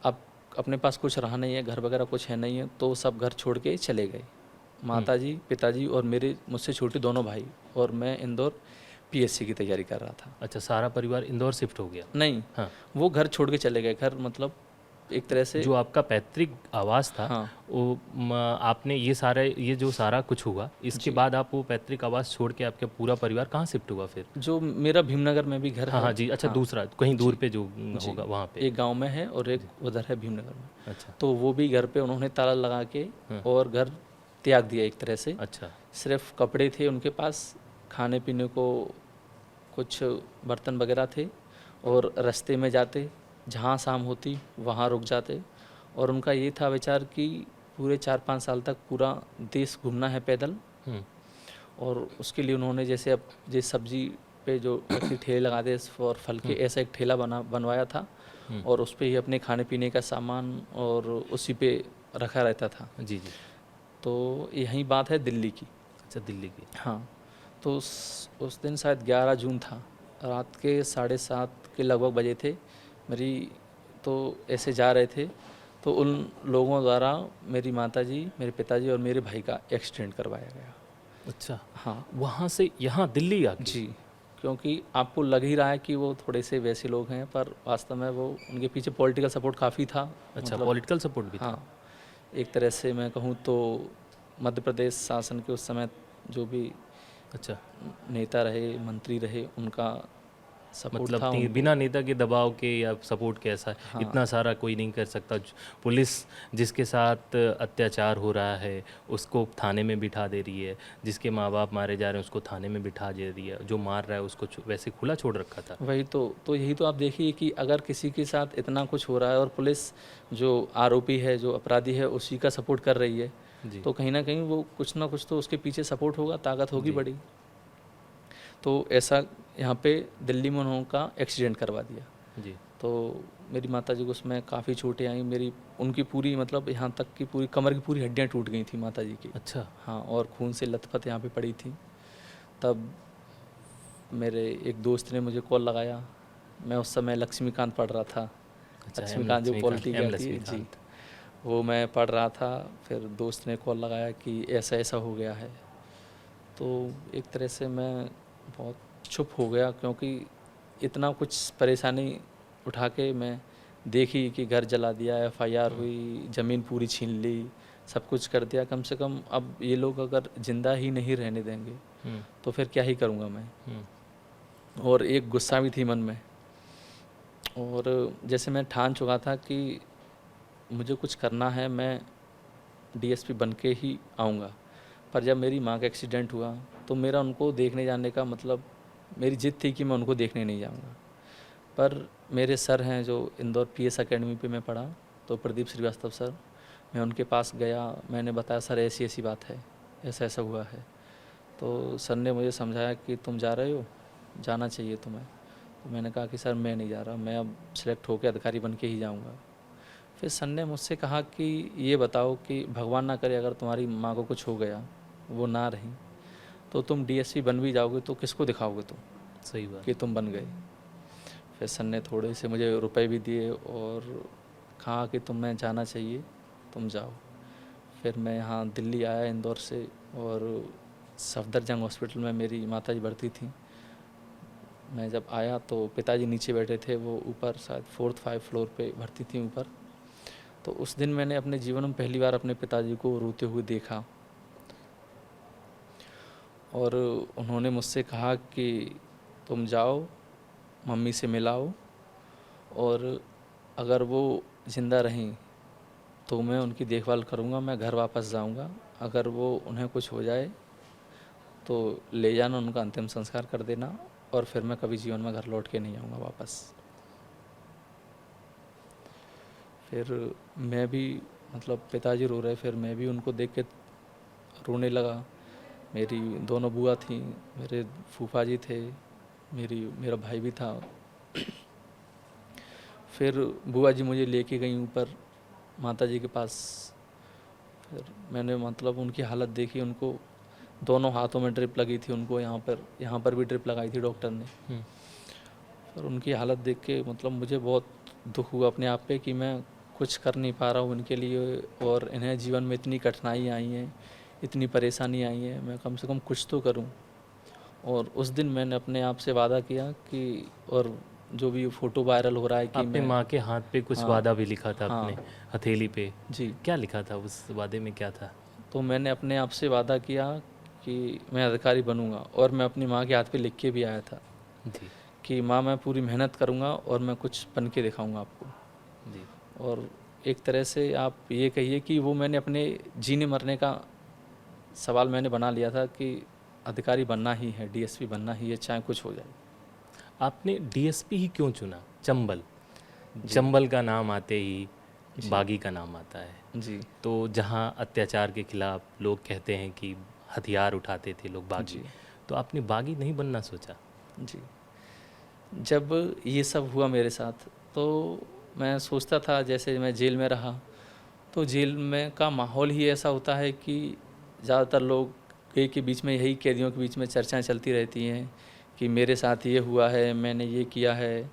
Speaker 2: अब अपने पास कुछ रहा नहीं है, घर वगैरह कुछ है नहीं है, तो सब घर छोड़ के चले गए। माताजी, पिताजी और मेरे मुझसे छोटे दोनों भाई, और मैं इंदौर पीएससी की तैयारी कर रहा था।
Speaker 1: अच्छा, सारा परिवार इंदौर शिफ्ट हो गया?
Speaker 2: नहीं,
Speaker 1: हाँ।
Speaker 2: वो घर छोड़ के चले गए। घर मतलब एक तरह से
Speaker 1: जो आपका पैतृक आवास था,
Speaker 2: हाँ।
Speaker 1: वो आपने ये जो सारा कुछ हुआ, इसके बाद आप वो पैतृक आवास छोड़ के आपका पूरा परिवार कहाँ शिफ्ट हुआ फिर?
Speaker 2: जो मेरा भीमनगर में भी घर
Speaker 1: हाँ
Speaker 2: है।
Speaker 1: हाँ जी। अच्छा,
Speaker 2: हाँ,
Speaker 1: दूसरा कहीं दूर पे जो
Speaker 2: जी।
Speaker 1: होगा वहाँ पे?
Speaker 2: एक गांव में है और एक उधर है भीमनगर में।
Speaker 1: अच्छा
Speaker 2: तो वो भी घर पे उन्होंने ताला लगा के और घर त्याग दिया एक तरह से।
Speaker 1: अच्छा।
Speaker 2: सिर्फ कपड़े थे उनके पास, खाने पीने को कुछ बर्तन वगैरह थे, और रास्ते में जाते, जहाँ शाम होती वहाँ रुक जाते। और उनका ये था विचार कि पूरे 4-5 साल तक पूरा देश घूमना है पैदल। और उसके लिए उन्होंने जैसे अब जिस सब्जी पे जो व्यक्ति ठेले लगाते और फल के, ऐसा एक ठेला बनवाया था और उस पर ही अपने खाने पीने का सामान और उसी पे रखा रहता था।
Speaker 1: जी जी।
Speaker 2: तो यही बात है दिल्ली की।
Speaker 1: अच्छा, दिल्ली की।
Speaker 2: हाँ। तो उस दिन शायद 11 जून था, रात के 7:30 के लगभग बजे थे। मेरी तो ऐसे जा रहे थे, तो उन लोगों द्वारा मेरी माताजी, मेरे पिताजी और मेरे भाई का एक्सीडेंट करवाया गया।
Speaker 1: अच्छा।
Speaker 2: हाँ।
Speaker 1: वहाँ से यहाँ दिल्ली आके?
Speaker 2: जी। क्योंकि आपको लग ही रहा है कि वो थोड़े से वैसे लोग हैं, पर वास्तव में वो उनके पीछे पॉलिटिकल सपोर्ट काफ़ी था।
Speaker 1: अच्छा, पॉलिटिकल सपोर्ट भी था?
Speaker 2: हाँ, एक तरह से मैं कहूँ तो मध्य प्रदेश शासन के उस समय जो भी
Speaker 1: अच्छा,
Speaker 2: नेता रहे, मंत्री रहे, उनका सपोर्ट
Speaker 1: मतलब
Speaker 2: था उनको।
Speaker 1: बिना नेता के दबाव के या सपोर्ट के ऐसा
Speaker 2: हाँ।
Speaker 1: इतना सारा कोई नहीं कर सकता। पुलिस जिसके साथ अत्याचार हो रहा है उसको थाने में बिठा दे रही है, जिसके माँ बाप मारे जा रहे हैं उसको थाने में बिठा दे रही है, जो मार रहा है उसको वैसे खुला छोड़ रखा था।
Speaker 2: वही तो यही तो आप देखिए कि अगर किसी के साथ इतना कुछ हो रहा है और पुलिस जो आरोपी है, जो अपराधी है, उसी का सपोर्ट कर रही है, तो कहीं ना कहीं वो कुछ ना कुछ तो उसके पीछे सपोर्ट होगा, ताकत होगी बड़ी। तो ऐसा यहाँ पे दिल्ली में उनका एक्सीडेंट करवा दिया
Speaker 1: जी।
Speaker 2: तो मेरी माताजी को उसमें काफ़ी चोटें आई। उनकी पूरी मतलब यहाँ तक की पूरी कमर की पूरी हड्डियाँ टूट गई थी माताजी की।
Speaker 1: अच्छा।
Speaker 2: हाँ, और खून से लथपथ यहाँ पे पड़ी थी। तब मेरे एक दोस्त ने मुझे कॉल लगाया। मैं उस समय लक्ष्मीकांत पढ़ रहा था।
Speaker 1: अच्छा,
Speaker 2: लक्ष्मीकांत जो पॉलिटी की
Speaker 1: एम
Speaker 2: आती है जी,
Speaker 1: लक्ष्मीकांत।
Speaker 2: वो मैं पढ़ रहा था। फिर दोस्त ने कॉल लगाया कि ऐसा ऐसा हो गया है। तो एक तरह से मैं बहुत चुप हो गया, क्योंकि इतना कुछ परेशानी उठा के मैं देखी कि घर जला दिया, एफआईआर हुई, ज़मीन पूरी छीन ली, सब कुछ कर दिया। कम से कम अब ये लोग अगर ज़िंदा ही नहीं रहने देंगे
Speaker 1: हम्म,
Speaker 2: तो फिर क्या ही करूँगा मैं।
Speaker 1: हम्म,
Speaker 2: और एक गुस्सा भी थी मन में। और जैसे मैं ठान चुका था कि मुझे कुछ करना है, मैं डीएसपी बन के ही आऊँगा। पर जब मेरी माँ का एक्सीडेंट हुआ तो मेरा उनको देखने जाने का मतलब, मेरी ज़िद थी कि मैं उनको देखने नहीं जाऊँगा। पर मेरे सर हैं जो इंदौर पीएस अकेडमी पे मैं पढ़ा, तो प्रदीप श्रीवास्तव सर, मैं उनके पास गया। मैंने बताया सर ऐसी ऐसी बात है, ऐसा ऐसा हुआ है। तो सर ने मुझे समझाया कि तुम जा रहे हो, जाना चाहिए तुम्हें। तो मैंने कहा कि सर मैं नहीं जा रहा, मैं अब सिलेक्ट होकर अधिकारी बन के ही जाऊँगा। फिर सर ने मुझसे कहा कि ये बताओ कि भगवान ना करे अगर तुम्हारी माँ को कुछ हो गया, वो ना रही, तो तुम डीएसपी बन भी जाओगे तो किसको दिखाओगे तुम
Speaker 1: सही बात।
Speaker 2: कि तुम बन गए। फिर सर ने थोड़े से मुझे रुपए भी दिए और कहा कि तुम्हें जाना चाहिए, तुम जाओ। फिर मैं यहाँ दिल्ली आया इंदौर से, और सफदरजंग हॉस्पिटल में मेरी माताजी भर्ती थी। मैं जब आया तो पिताजी नीचे बैठे थे, वो ऊपर शायद 4th-5 फ्लोर पे भर्ती थी ऊपर। तो उस दिन मैंने अपने जीवन में पहली बार अपने पिताजी को रोते हुए देखा, और उन्होंने मुझसे कहा कि तुम जाओ, मम्मी से मिलाओ, और अगर वो ज़िंदा रहें तो मैं उनकी देखभाल करूँगा, मैं घर वापस जाऊँगा। अगर वो उन्हें कुछ हो जाए तो ले जाना, उनका अंतिम संस्कार कर देना, और फिर मैं कभी जीवन में घर लौट के नहीं आऊँगा वापस। फिर मैं भी, मतलब पिताजी रो रहे, फिर मैं भी उनको देख के रोने लगा। मेरी दोनों बुआ थी, मेरे फूफा जी थे, मेरा भाई भी था। फिर बुआ जी मुझे लेके गई ऊपर माता जी के पास। फिर मैंने मतलब उनकी हालत देखी, उनको दोनों हाथों में ड्रिप लगी थी, उनको यहाँ पर भी ड्रिप लगाई थी डॉक्टर ने।
Speaker 1: हम्म,
Speaker 2: फिर उनकी हालत देख के मतलब मुझे बहुत दुख हुआ अपने आप पे कि मैं कुछ कर नहीं पा रहा हूँ उनके लिए, और इन्हें जीवन में इतनी कठिनाई आई हैं, इतनी परेशानी आई है, मैं कम से कम कुछ तो करूँ। और उस दिन मैंने अपने आप से वादा किया कि, और जो भी फ़ोटो वायरल हो रहा है कि
Speaker 1: आपने
Speaker 2: मैं,
Speaker 1: माँ के हाथ पे कुछ
Speaker 2: हाँ
Speaker 1: वादा भी लिखा था अपने
Speaker 2: हाँ
Speaker 1: हथेली पे।
Speaker 2: जी,
Speaker 1: क्या लिखा था उस वादे में, क्या था?
Speaker 2: तो मैंने अपने आप से वादा किया कि मैं अधिकारी बनूंगा, और मैं अपनी माँ के हाथ पे लिख के भी आया था
Speaker 1: जी,
Speaker 2: कि माँ मैं पूरी मेहनत करूंगा और मैं कुछ बन के दिखाऊंगा आपको।
Speaker 1: जी।
Speaker 2: और एक तरह से आप ये कहिए कि वो मैंने अपने जीने मरने का सवाल मैंने बना लिया था कि अधिकारी बनना ही है, डीएसपी बनना ही है, चाहे कुछ हो जाए।
Speaker 1: आपने डीएसपी ही क्यों चुना? चंबल,
Speaker 2: जी
Speaker 1: चंबल का नाम आते ही
Speaker 2: जी
Speaker 1: बागी का नाम आता है।
Speaker 2: जी
Speaker 1: तो जहाँ अत्याचार के खिलाफ लोग कहते हैं कि हथियार उठाते थे लोग बागी,
Speaker 2: जी
Speaker 1: तो आपने बागी नहीं बनना सोचा?
Speaker 2: जी। जब ये सब हुआ मेरे साथ, तो मैं सोचता था, जैसे मैं जेल में रहा, तो जेल में का माहौल ही ऐसा होता है कि ज़्यादातर लोग के बीच में, यही कैदियों के बीच में चर्चाएं चलती रहती हैं कि मेरे साथ ये हुआ है, मैंने ये किया है,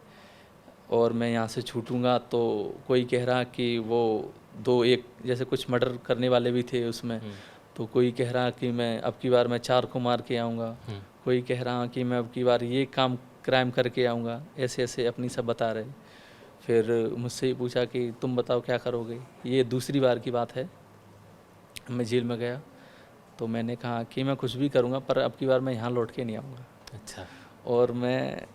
Speaker 2: और मैं यहाँ से छूटूंगा। तो कोई कह रहा कि वो दो एक, जैसे कुछ मर्डर करने वाले भी थे उसमें,
Speaker 1: हम्म,
Speaker 2: तो कोई कह रहा कि मैं अब की बार मैं 4 को मार के आऊँगा,
Speaker 1: हम्म,
Speaker 2: कोई कह रहा कि मैं अब की बार ये काम क्राइम करके आऊँगा, ऐसे ऐसे अपनी सब बता रहे। फिर मुझसे ही पूछा कि तुम बताओ क्या करोगे। ये दूसरी बार की बात है, मैं जेल में गया, तो मैंने कहा कि मैं कुछ भी करूँगा, पर अब की बार मैं यहाँ लौट के नहीं आऊँगा।
Speaker 1: अच्छा।
Speaker 2: और मैं,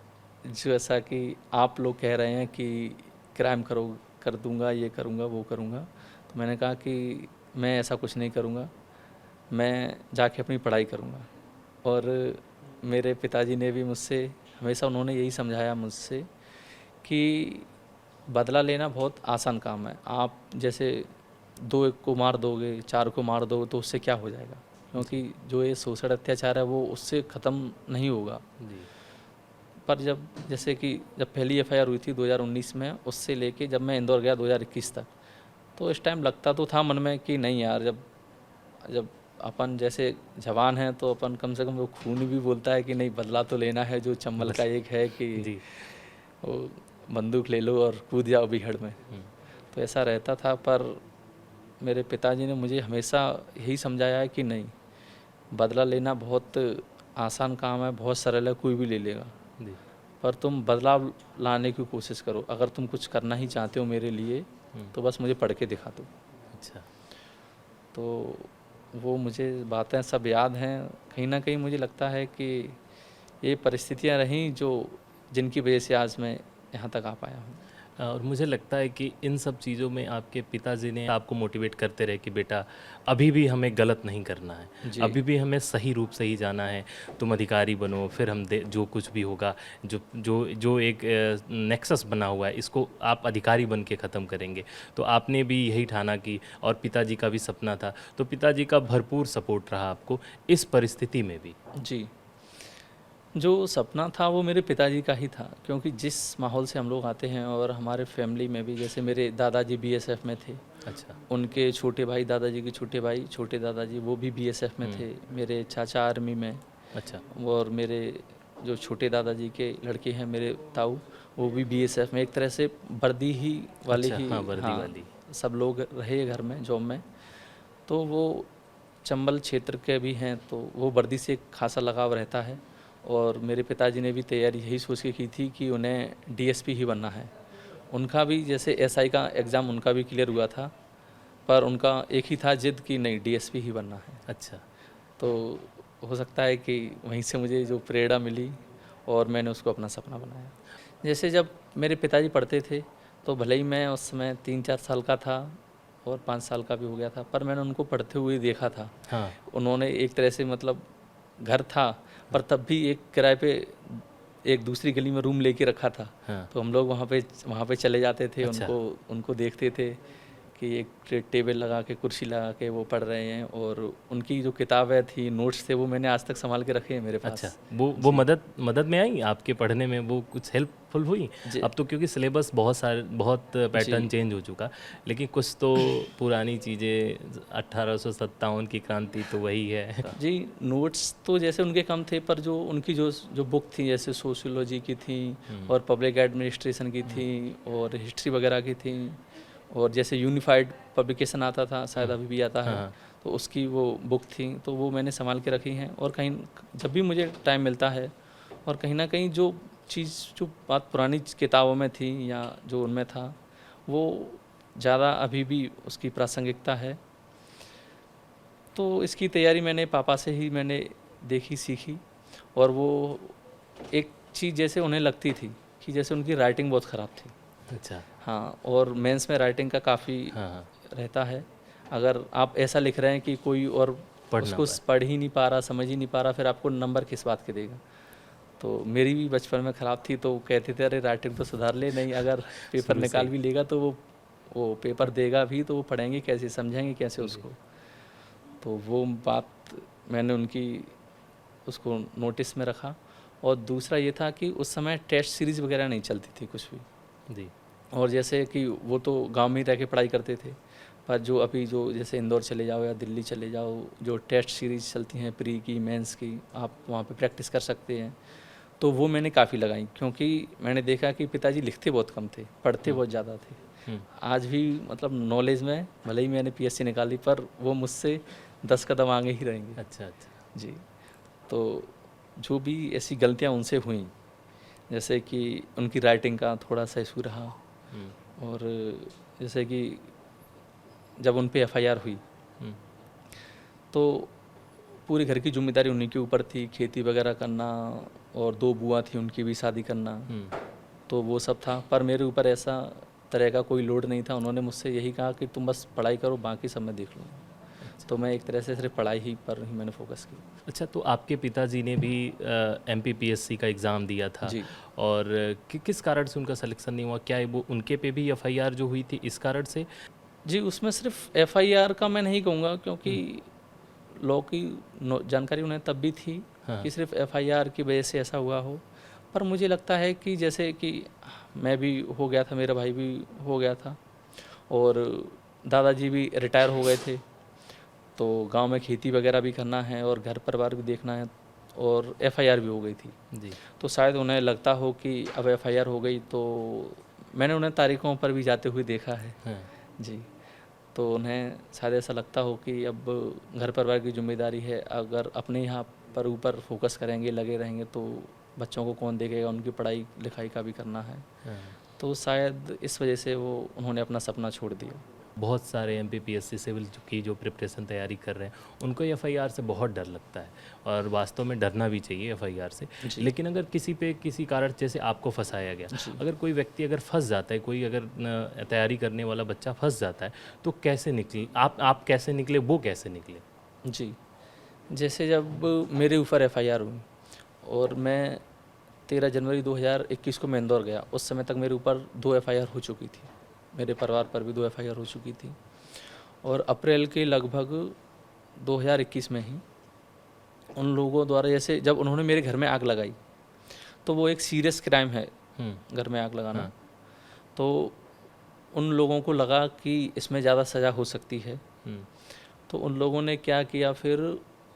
Speaker 2: जो ऐसा कि आप लोग कह रहे हैं कि क्राइम कर दूंगा, ये करूँगा, वो करूँगा, तो मैंने कहा कि मैं ऐसा कुछ नहीं करूँगा, मैं जाके अपनी पढ़ाई करूँगा। और मेरे पिताजी ने भी मुझसे हमेशा, उन्होंने यही समझाया मुझसे कि बदला लेना बहुत आसान काम है। आप जैसे 2 एक को मार दोगे, 4 को मार दोगे, तो उससे क्या हो जाएगा, क्योंकि जो ये शोषण अत्याचार है वो उससे ख़त्म नहीं होगा।
Speaker 1: जी।
Speaker 2: पर जब, जैसे कि जब पहली एफआईआर हुई थी 2019 में, उससे लेके जब मैं इंदौर गया 2021 तक, तो इस टाइम लगता तो था मन में कि नहीं यार, जब जब अपन जैसे जवान हैं तो अपन कम से कम, वो खून भी बोलता है कि नहीं, बदला तो लेना है, जो चंबल का
Speaker 1: बस।
Speaker 2: एक है कि
Speaker 1: जी।
Speaker 2: वो बंदूक ले लो और कूद जाओ बीहड़ में। तो ऐसा रहता था, पर मेरे पिताजी ने मुझे हमेशा यही समझाया है कि नहीं, बदला लेना बहुत आसान काम है, बहुत सरल है, कोई भी ले लेगा,
Speaker 1: जी।
Speaker 2: पर तुम बदलाव लाने की कोशिश करो। अगर तुम कुछ करना ही चाहते हो मेरे लिए तो बस मुझे पढ़ के दिखा दो।
Speaker 1: अच्छा।
Speaker 2: तो वो मुझे बातें सब याद हैं। कहीं ना कहीं मुझे लगता है कि ये परिस्थितियां रहीं जो जिनकी वजह से आज मैं यहाँ तक आ पाया हूँ।
Speaker 1: और मुझे लगता है कि इन सब चीज़ों में आपके पिताजी ने आपको मोटिवेट करते रहे कि बेटा अभी भी हमें गलत नहीं करना है,
Speaker 2: जी।
Speaker 1: अभी भी हमें सही रूप से ही जाना है, तुम अधिकारी बनो, फिर हम जो कुछ भी होगा, जो जो जो एक नेक्सस बना हुआ है इसको आप अधिकारी बन के ख़त्म करेंगे। तो आपने भी यही ठाना कि, और पिताजी का भी सपना था, तो पिताजी का भरपूर सपोर्ट रहा आपको इस परिस्थिति में भी।
Speaker 2: जी, जो सपना था वो मेरे पिताजी का ही था, क्योंकि जिस माहौल से हम लोग आते हैं और हमारे फैमिली में भी, जैसे मेरे दादाजी बीएसएफ में थे,
Speaker 1: अच्छा।
Speaker 2: उनके छोटे भाई, दादाजी के छोटे भाई, छोटे दादाजी वो भी बीएसएफ में थे, मेरे चाचा आर्मी में,
Speaker 1: अच्छा।
Speaker 2: और मेरे जो छोटे दादाजी के लड़के हैं मेरे ताऊ, वो भी बीएसएफ में। एक तरह से वर्दी ही वाली
Speaker 1: अच्छा,
Speaker 2: ही,
Speaker 1: हाँ, वर्दी वाली।
Speaker 2: सब लोग रहे घर में जॉब में। तो वो चंबल क्षेत्र के भी हैं, तो वो वर्दी से एक खासा लगाव रहता है। और मेरे पिताजी ने भी तैयारी यही सोच के की थी कि उन्हें डीएसपी ही बनना है। उनका भी जैसे एसआई का एग्ज़ाम उनका भी क्लियर हुआ था, पर उनका एक ही था जिद कि नहीं, डीएसपी ही बनना है।
Speaker 1: अच्छा।
Speaker 2: तो हो सकता है कि वहीं से मुझे जो प्रेरणा मिली और मैंने उसको अपना सपना बनाया। जैसे जब मेरे पिताजी पढ़ते थे तो भले ही मैं उस समय 3-4 साल का था और 5 साल का भी हो गया था, पर मैंने उनको पढ़ते हुए देखा था।
Speaker 1: हाँ।
Speaker 2: उन्होंने एक तरह से, मतलब घर था पर तब भी एक किराए पे एक दूसरी गली में रूम लेके रखा था।
Speaker 1: हाँ।
Speaker 2: तो हम लोग वहाँ पे चले जाते थे।
Speaker 1: अच्छा।
Speaker 2: उनको देखते थे कि एक टेबल लगा के, कुर्सी लगा के वो पढ़ रहे हैं, और उनकी जो किताबें थी, नोट्स थे, वो मैंने आज तक संभाल के रखे हैं मेरे पास।
Speaker 1: अच्छा, वो मदद में आई आपके पढ़ने में, वो कुछ हेल्पफुल हुई?
Speaker 2: जी।
Speaker 1: अब तो क्योंकि सिलेबस बहुत पैटर्न चेंज हो चुका, लेकिन कुछ तो पुरानी चीज़ें, 1857 की क्रांति तो वही है।
Speaker 2: जी, नोट्स तो जैसे उनके कम थे, पर जो उनकी जो बुक थी, जैसे सोशियोलॉजी की थी और पब्लिक एडमिनिस्ट्रेशन की थी और हिस्ट्री वगैरह की थी, और जैसे यूनिफाइड पब्लिकेशन आता था, शायद अभी भी आता है,
Speaker 1: हाँ।
Speaker 2: तो उसकी वो बुक थी, तो वो मैंने संभाल के रखी हैं। और कहीं जब भी मुझे टाइम मिलता है, और कहीं ना कहीं जो बात पुरानी किताबों में थी या जो उनमें था, वो ज़्यादा अभी भी उसकी प्रासंगिकता है। तो इसकी तैयारी मैंने पापा से ही मैंने देखी, सीखी। और वो एक चीज़ जैसे उन्हें लगती थी कि जैसे उनकी राइटिंग बहुत ख़राब थी।
Speaker 1: अच्छा।
Speaker 2: हाँ, और मेंस में राइटिंग का काफ़ी
Speaker 1: हाँ।
Speaker 2: रहता है। अगर आप ऐसा लिख रहे हैं कि कोई और उसको पढ़ ही नहीं पा रहा, समझ ही नहीं पा रहा, फिर आपको नंबर किस बात के देगा। तो मेरी भी बचपन में ख़राब थी, तो कहते थे अरे राइटिंग तो सुधार ले, नहीं अगर पेपर निकाल भी लेगा तो वो पेपर देगा भी तो वो पढ़ेंगे कैसे, समझेंगे कैसे उसको। तो वो बात मैंने उनकी उसको नोटिस में रखा। और दूसरा ये था कि उस समय टेस्ट सीरीज़ वगैरह नहीं चलती थी कुछ भी
Speaker 1: जी।
Speaker 2: और जैसे कि वो तो गांव में ही रह के पढ़ाई करते थे, पर जो अभी जो जैसे इंदौर चले जाओ या दिल्ली चले जाओ, जो टेस्ट सीरीज़ चलती हैं प्री की, मेंस की, आप वहाँ पे प्रैक्टिस कर सकते हैं। तो वो मैंने काफ़ी लगाई, क्योंकि मैंने देखा कि पिताजी लिखते बहुत कम थे, पढ़ते बहुत ज़्यादा थे। आज भी मतलब नॉलेज में भले ही मैंने पीएससी निकाली, पर वो मुझसे 10 कदम आगे ही रहेंगे।
Speaker 1: अच्छा।
Speaker 2: जी। तो जो भी ऐसी गलतियाँ उनसे हुई, जैसे कि उनकी राइटिंग का थोड़ा सा इशू रहा, और जैसे कि जब उन पे एफआईआर हुई तो पूरी घर की जिम्मेदारी उन्हीं के ऊपर थी, खेती वगैरह करना, और 2 बुआ थी उनकी भी शादी करना, तो वो सब था। पर मेरे ऊपर ऐसा तरह का कोई लोड नहीं था। उन्होंने मुझसे यही कहा कि तुम बस पढ़ाई करो, बाकी सब मैं देख लूँगा। तो मैं एक तरह से सिर्फ पढ़ाई ही पर ही मैंने फोकस किया।
Speaker 1: अच्छा, तो आपके पिताजी ने भी एमपीपीएससी का एग्ज़ाम दिया था
Speaker 2: जी।
Speaker 1: और किस कारण से उनका सिलेक्शन नहीं हुआ? क्या वो उनके पे भी एफआईआर जो हुई थी इस कारण से?
Speaker 2: जी, उसमें सिर्फ एफआईआर का मैं नहीं कहूँगा, क्योंकि लॉ की जानकारी उन्हें तब भी थी कि सिर्फ एफआईआर की वजह से ऐसा हुआ हो। पर मुझे लगता है कि जैसे कि मैं भी हो गया था, मेरा भाई भी हो गया था, और दादाजी भी रिटायर हो गए थे, तो गांव में खेती वगैरह भी करना है और घर परिवार भी देखना है, और एफआईआर भी हो गई थी।
Speaker 1: जी।
Speaker 2: तो शायद उन्हें लगता हो कि अब एफआईआर हो गई तो मैंने उन्हें तारीखों पर भी जाते हुए देखा है
Speaker 1: हाँ।
Speaker 2: जी। तो उन्हें शायद ऐसा लगता हो कि अब घर परिवार की जिम्मेदारी है, अगर अपने यहाँ पर ऊपर फोकस करेंगे, लगे रहेंगे, तो बच्चों को कौन देखेगा, उनकी पढ़ाई लिखाई का भी करना है।
Speaker 1: हाँ।
Speaker 2: तो शायद इस वजह से वो उन्होंने अपना सपना छोड़ दिया।
Speaker 1: बहुत सारे एमपीपीएससी सिविल की जो प्रिपरेशन तैयारी कर रहे हैं उनको एफआईआर से बहुत डर लगता है, और वास्तव में डरना भी चाहिए एफआईआर से।
Speaker 2: जी।
Speaker 1: लेकिन अगर किसी पे किसी कारण जैसे आपको फंसाया गया,
Speaker 2: जी।
Speaker 1: अगर कोई व्यक्ति अगर फंस जाता है, कोई अगर तैयारी करने वाला बच्चा फंस जाता है, तो कैसे निकले आप कैसे निकले, वो कैसे निकले?
Speaker 2: जी, जैसे जब मेरे ऊपर एफआईआर हुई और मैं 13 जनवरी 2021 को मैं इंदौर गया, उस समय तक मेरे ऊपर 2 एफआईआर हो चुकी थी, मेरे परिवार पर भी 2 एफआईआर हो चुकी थी। और अप्रैल के लगभग 2021 में ही उन लोगों द्वारा, जैसे जब उन्होंने मेरे घर में आग लगाई, तो वो एक सीरियस क्राइम है घर में आग लगाना।
Speaker 1: हाँ।
Speaker 2: तो उन लोगों को लगा कि इसमें ज़्यादा सज़ा हो सकती है, तो उन लोगों ने क्या किया, फिर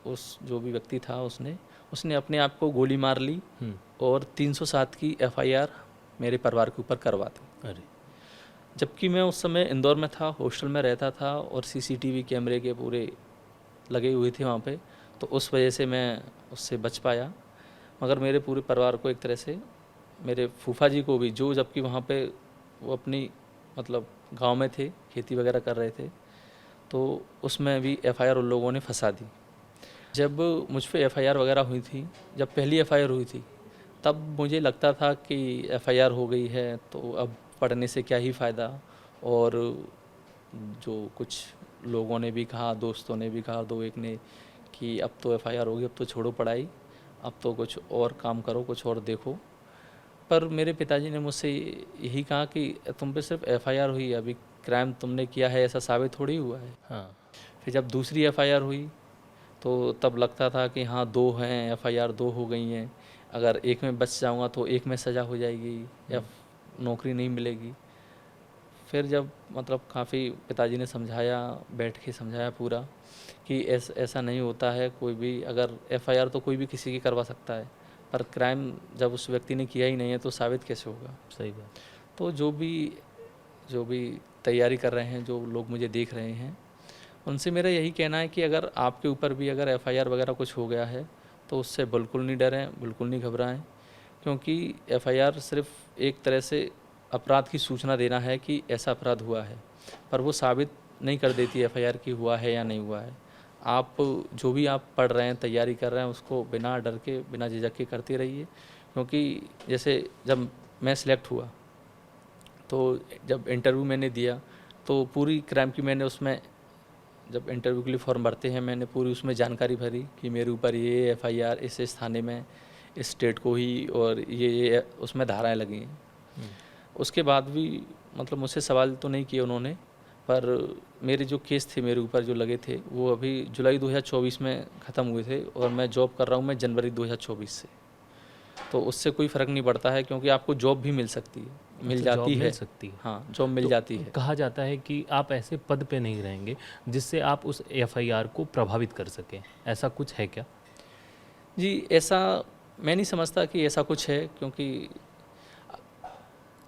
Speaker 2: उस जो भी व्यक्ति था उसने अपने आप को गोली मार ली और 307 की एफआईआर मेरे परिवार के ऊपर करवा दी।
Speaker 1: अरे!
Speaker 2: जबकि मैं उस समय इंदौर में था, हॉस्टल में रहता था और सीसीटीवी कैमरे के पूरे लगे हुए थे वहाँ पे, तो उस वजह से मैं उससे बच पाया। मगर मेरे पूरे परिवार को एक तरह से, मेरे फूफा जी को भी, जो जबकि वहाँ पे वो अपनी मतलब गांव में थे, खेती वगैरह कर रहे थे, तो उसमें भी एफआईआर उन लोगों ने फंसा दी। जब मुझ पे एफआईआर वगैरह हुई थी, जब पहली एफआईआर हुई थी, तब मुझे लगता था कि एफआईआर हो गई है तो अब पढ़ने से क्या ही फ़ायदा। और जो कुछ लोगों ने भी कहा, दोस्तों ने भी कहा, दो एक ने, कि अब तो एफआईआर होगी, अब तो छोड़ो पढ़ाई, अब तो कुछ और काम करो, कुछ और देखो। पर मेरे पिताजी ने मुझसे यही कहा कि तुम पे सिर्फ एफआईआर हुई है, अभी क्राइम तुमने किया है ऐसा साबित थोड़ी हुआ है।
Speaker 1: हाँ।
Speaker 2: फिर जब दूसरी एफआईआर हुई तो तब लगता था कि हाँ 2 हैं, एफआईआर 2 हो गई हैं, अगर एक में बच जाऊंगा तो एक में सज़ा हो जाएगी या नौकरी नहीं मिलेगी। फिर जब मतलब काफ़ी पिताजी ने समझाया, बैठ के समझाया पूरा कि ऐसा नहीं होता है, कोई भी अगर एफआईआर तो कोई भी किसी की करवा सकता है, पर क्राइम जब उस व्यक्ति ने किया ही नहीं है तो साबित कैसे होगा।
Speaker 1: सही बात।
Speaker 2: तो जो भी तैयारी कर रहे हैं, जो लोग मुझे देख रहे हैं, उनसे मेरा यही कहना है कि अगर आपके ऊपर भी अगर एफआईआर वगैरह कुछ हो गया है तो उससे बिल्कुल नहीं डरें, बिल्कुल नहीं घबराएं, क्योंकि एफआईआर सिर्फ एक तरह से अपराध की सूचना देना है कि ऐसा अपराध हुआ है, पर वो साबित नहीं कर देती एफआईआर कि हुआ है या नहीं हुआ है। आप जो भी आप पढ़ रहे हैं, तैयारी कर रहे हैं, उसको बिना डर के, बिना झिझक के करते रहिए। क्योंकि जैसे जब मैं सिलेक्ट हुआ तो जब इंटरव्यू मैंने दिया तो पूरी क्राइम की मैंने उसमें, जब इंटरव्यू के लिए फॉर्म भरते हैं, मैंने पूरी उसमें जानकारी भरी कि मेरे ऊपर ये एफआईआर इस थाने में, इस स्टेट को ही, और ये उसमें धाराएं लगी हैं। उसके बाद भी मतलब मुझसे सवाल तो नहीं किए उन्होंने, पर मेरे जो केस थे मेरे ऊपर जो लगे थे वो अभी जुलाई 2024 में ख़त्म हुए थे, और मैं जॉब कर रहा हूँ मैं जनवरी 2024 से। तो उससे कोई फ़र्क नहीं पड़ता है, क्योंकि आपको जॉब भी मिल सकती है, मिल
Speaker 1: अच्छा,
Speaker 2: जाती
Speaker 1: जॉब
Speaker 2: है।
Speaker 1: मिल सकती है।
Speaker 2: हाँ, जॉब मिल
Speaker 1: तो
Speaker 2: जाती है।
Speaker 1: कहा जाता है कि आप ऐसे पद पे नहीं रहेंगे जिससे आप उस एफआईआर को प्रभावित कर सकें, ऐसा कुछ है क्या?
Speaker 2: जी, ऐसा मैं नहीं समझता कि ऐसा कुछ है, क्योंकि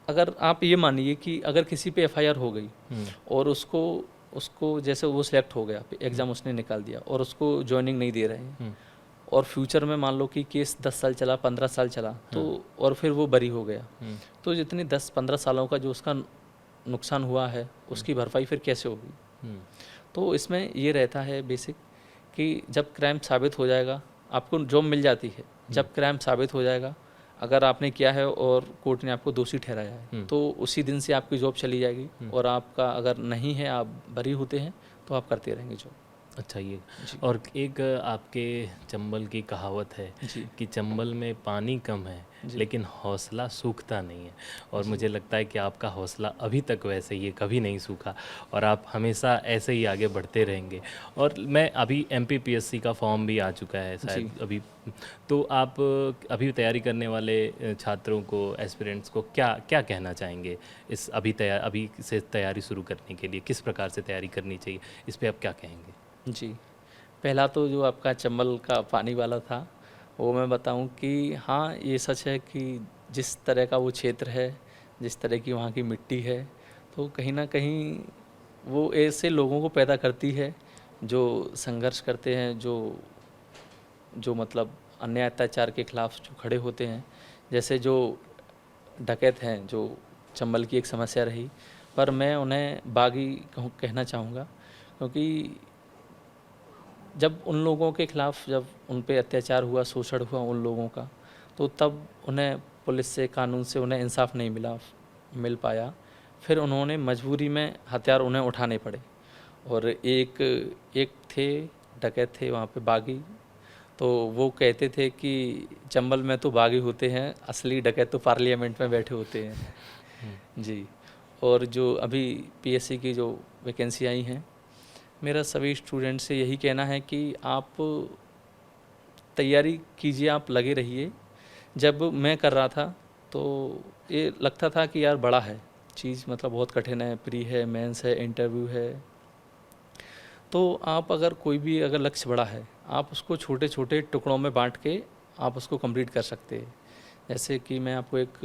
Speaker 2: अगर आप ये मानिए कि अगर किसी पे एफआईआर हो गई और उसको उसको जैसे वो सिलेक्ट हो गया, एग्ज़ाम उसने निकाल दिया और उसको जॉइनिंग नहीं दे रहे हैं, और फ्यूचर में मान लो कि केस 10 साल चला, 15 साल चला, तो और फिर वो बरी हो गया, तो जितनी 10-15 सालों का जो उसका नुकसान हुआ है उसकी भरपाई फिर कैसे होगी। तो इसमें ये रहता है बेसिक कि जब क्राइम साबित हो जाएगा, आपको जॉब मिल जाती है, जब क्राइम साबित हो जाएगा, अगर आपने किया है और कोर्ट ने आपको दोषी ठहराया है, तो उसी दिन से आपकी जॉब चली जाएगी, और आपका अगर नहीं है, आप बरी होते हैं, तो आप करते रहेंगे जॉब।
Speaker 1: अच्छा, ये और एक आपके चंबल की कहावत है कि चंबल में पानी कम है लेकिन हौसला सूखता नहीं है, और मुझे लगता है कि आपका हौसला अभी तक वैसे ही है, कभी नहीं सूखा, और आप हमेशा ऐसे ही आगे बढ़ते रहेंगे। और मैं अभी एमपीपीएससी का फॉर्म भी आ चुका है शायद अभी, तो आप अभी तैयारी करने वाले छात्रों को, एस्पिरेंट्स को क्या क्या कहना चाहेंगे इस अभी से तैयारी शुरू करने के लिए, किस प्रकार से तैयारी करनी चाहिए, इस पर आप क्या कहेंगे?
Speaker 2: जी, पहला तो जो आपका चंबल का पानी वाला था, वो मैं बताऊं कि हाँ, ये सच है कि जिस तरह का वो क्षेत्र है, जिस तरह की वहाँ की मिट्टी है, तो कहीं ना कहीं वो ऐसे लोगों को पैदा करती है जो संघर्ष करते हैं, जो जो मतलब अन्याय अत्याचार के खिलाफ जो खड़े होते हैं। जैसे जो डकैत हैं, जो चंबल की एक समस्या रही, पर मैं उन्हें बागी कहना चाहूँगा, क्योंकि जब उन लोगों के खिलाफ जब उन पे अत्याचार हुआ, शोषण हुआ उन लोगों का, तो तब उन्हें पुलिस से, कानून से उन्हें इंसाफ नहीं मिल पाया। फिर उन्होंने मजबूरी में हथियार उन्हें उठाने पड़े। और एक एक थे, डकैत थे वहाँ पे बागी, तो वो कहते थे कि चंबल में तो बागी होते हैं, असली डकैत तो पार्लियामेंट में बैठे होते हैं। जी। और जो अभी पीएससी की जो वैकेंसी आई हैं, मेरा सभी स्टूडेंट से यही कहना है कि आप तैयारी कीजिए, आप लगे रहिए। जब मैं कर रहा था तो ये लगता था कि यार बड़ा है चीज़, मतलब बहुत कठिन है, प्री है, मेंस है, इंटरव्यू है। तो आप अगर कोई भी अगर लक्ष्य बड़ा है, आप उसको छोटे छोटे टुकड़ों में बांट के आप उसको कंप्लीट कर सकते हैं। जैसे कि मैं आपको एक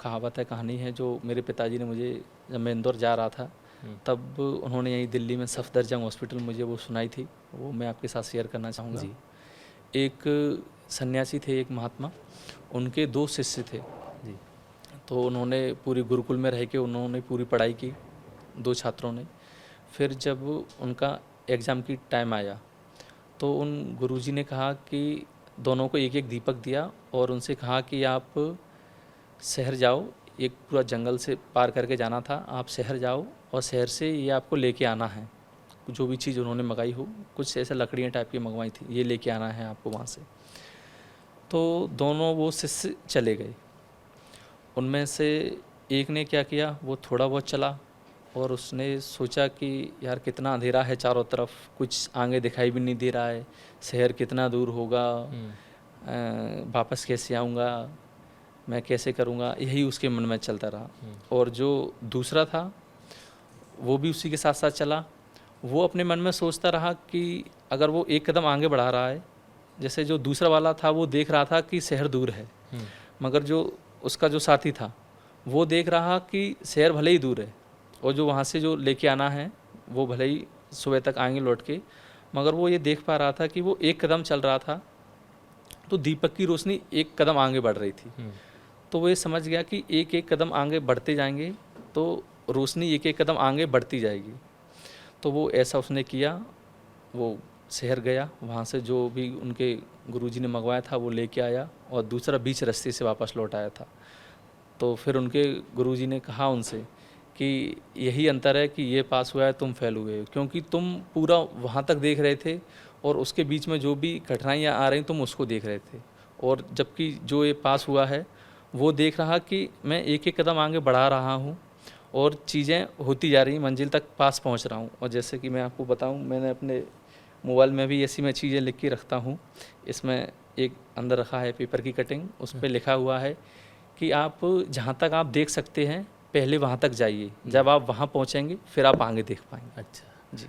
Speaker 2: कहावत है, कहानी है, जो मेरे पिताजी ने मुझे, जब मैं इंदौर जा रहा था तब उन्होंने यहीं दिल्ली में सफदरजंग हॉस्पिटल मुझे वो सुनाई थी, वो मैं आपके साथ शेयर करना चाहूँगा। जी। एक सन्यासी थे, एक महात्मा, उनके 2 शिष्य थे। जी। तो उन्होंने पूरी गुरुकुल में रह के उन्होंने पूरी पढ़ाई की, 2 छात्रों ने। फिर जब उनका एग्ज़ाम की टाइम आया तो उन गुरुजी ने कहा कि दोनों को एक एक दीपक दिया और उनसे कहा कि आप शहर जाओ, एक पूरा जंगल से पार करके जाना था, आप शहर जाओ और शहर से ये आपको लेके आना है, जो भी चीज़ उन्होंने मंगाई हो, कुछ ऐसे लकड़ियाँ टाइप की मंगवाई थी, ये लेके आना है आपको वहाँ से। तो दोनों वो शिष्य चले गए। उनमें से एक ने क्या किया, वो थोड़ा बहुत चला और उसने सोचा कि यार कितना अंधेरा है चारों तरफ, कुछ आगे दिखाई भी नहीं दे रहा है, शहर कितना दूर होगा, वापस कैसे आऊँगा, मैं कैसे करूँगा, यही उसके मन में चलता रहा। और जो दूसरा था वो भी उसी के साथ साथ चला। वो अपने मन में सोचता रहा कि अगर वो एक कदम आगे बढ़ा रहा है, जैसे जो दूसरा वाला था वो देख रहा था कि शहर दूर है, मगर जो उसका जो साथी था वो देख रहा कि शहर भले ही दूर है और जो वहाँ से जो लेके आना है वो भले ही सुबह तक आएंगे लौट के, मगर वो ये देख पा रहा था कि वो एक कदम चल रहा था तो दीपक की रोशनी एक कदम आगे बढ़ रही थी। तो वो ये समझ गया कि एक एक कदम आगे बढ़ते जाएंगे तो रोशनी एक एक कदम आगे बढ़ती जाएगी। तो वो ऐसा उसने किया, वो शहर गया, वहाँ से जो भी उनके गुरुजी ने मंगवाया था वो लेके आया और दूसरा बीच रास्ते से वापस लौट आया था। तो फिर उनके गुरुजी ने कहा उनसे कि यही अंतर है कि ये पास हुआ है, तुम फेल हुए हो, क्योंकि तुम पूरा वहाँ तक देख रहे थे और उसके बीच में जो भी कठिनाइयाँ आ रही तुम उसको देख रहे थे, और जबकि जो ये पास हुआ है वो देख रहा कि मैं एक एक कदम आगे बढ़ा रहा हूँ और चीज़ें होती जा रही, मंजिल तक पास पहुँच रहा हूँ। और जैसे कि मैं आपको बताऊँ, मैंने अपने मोबाइल में भी ऐसी मैं चीज़ें लिख के रखता हूँ। इसमें एक अंदर रखा है पेपर की कटिंग, उस पर लिखा हुआ है कि आप जहाँ तक आप देख सकते हैं पहले वहाँ तक जाइए, जब आप वहाँ पहुँचेंगे फिर आप आगे देख पाएंगे।
Speaker 1: अच्छा
Speaker 2: जी।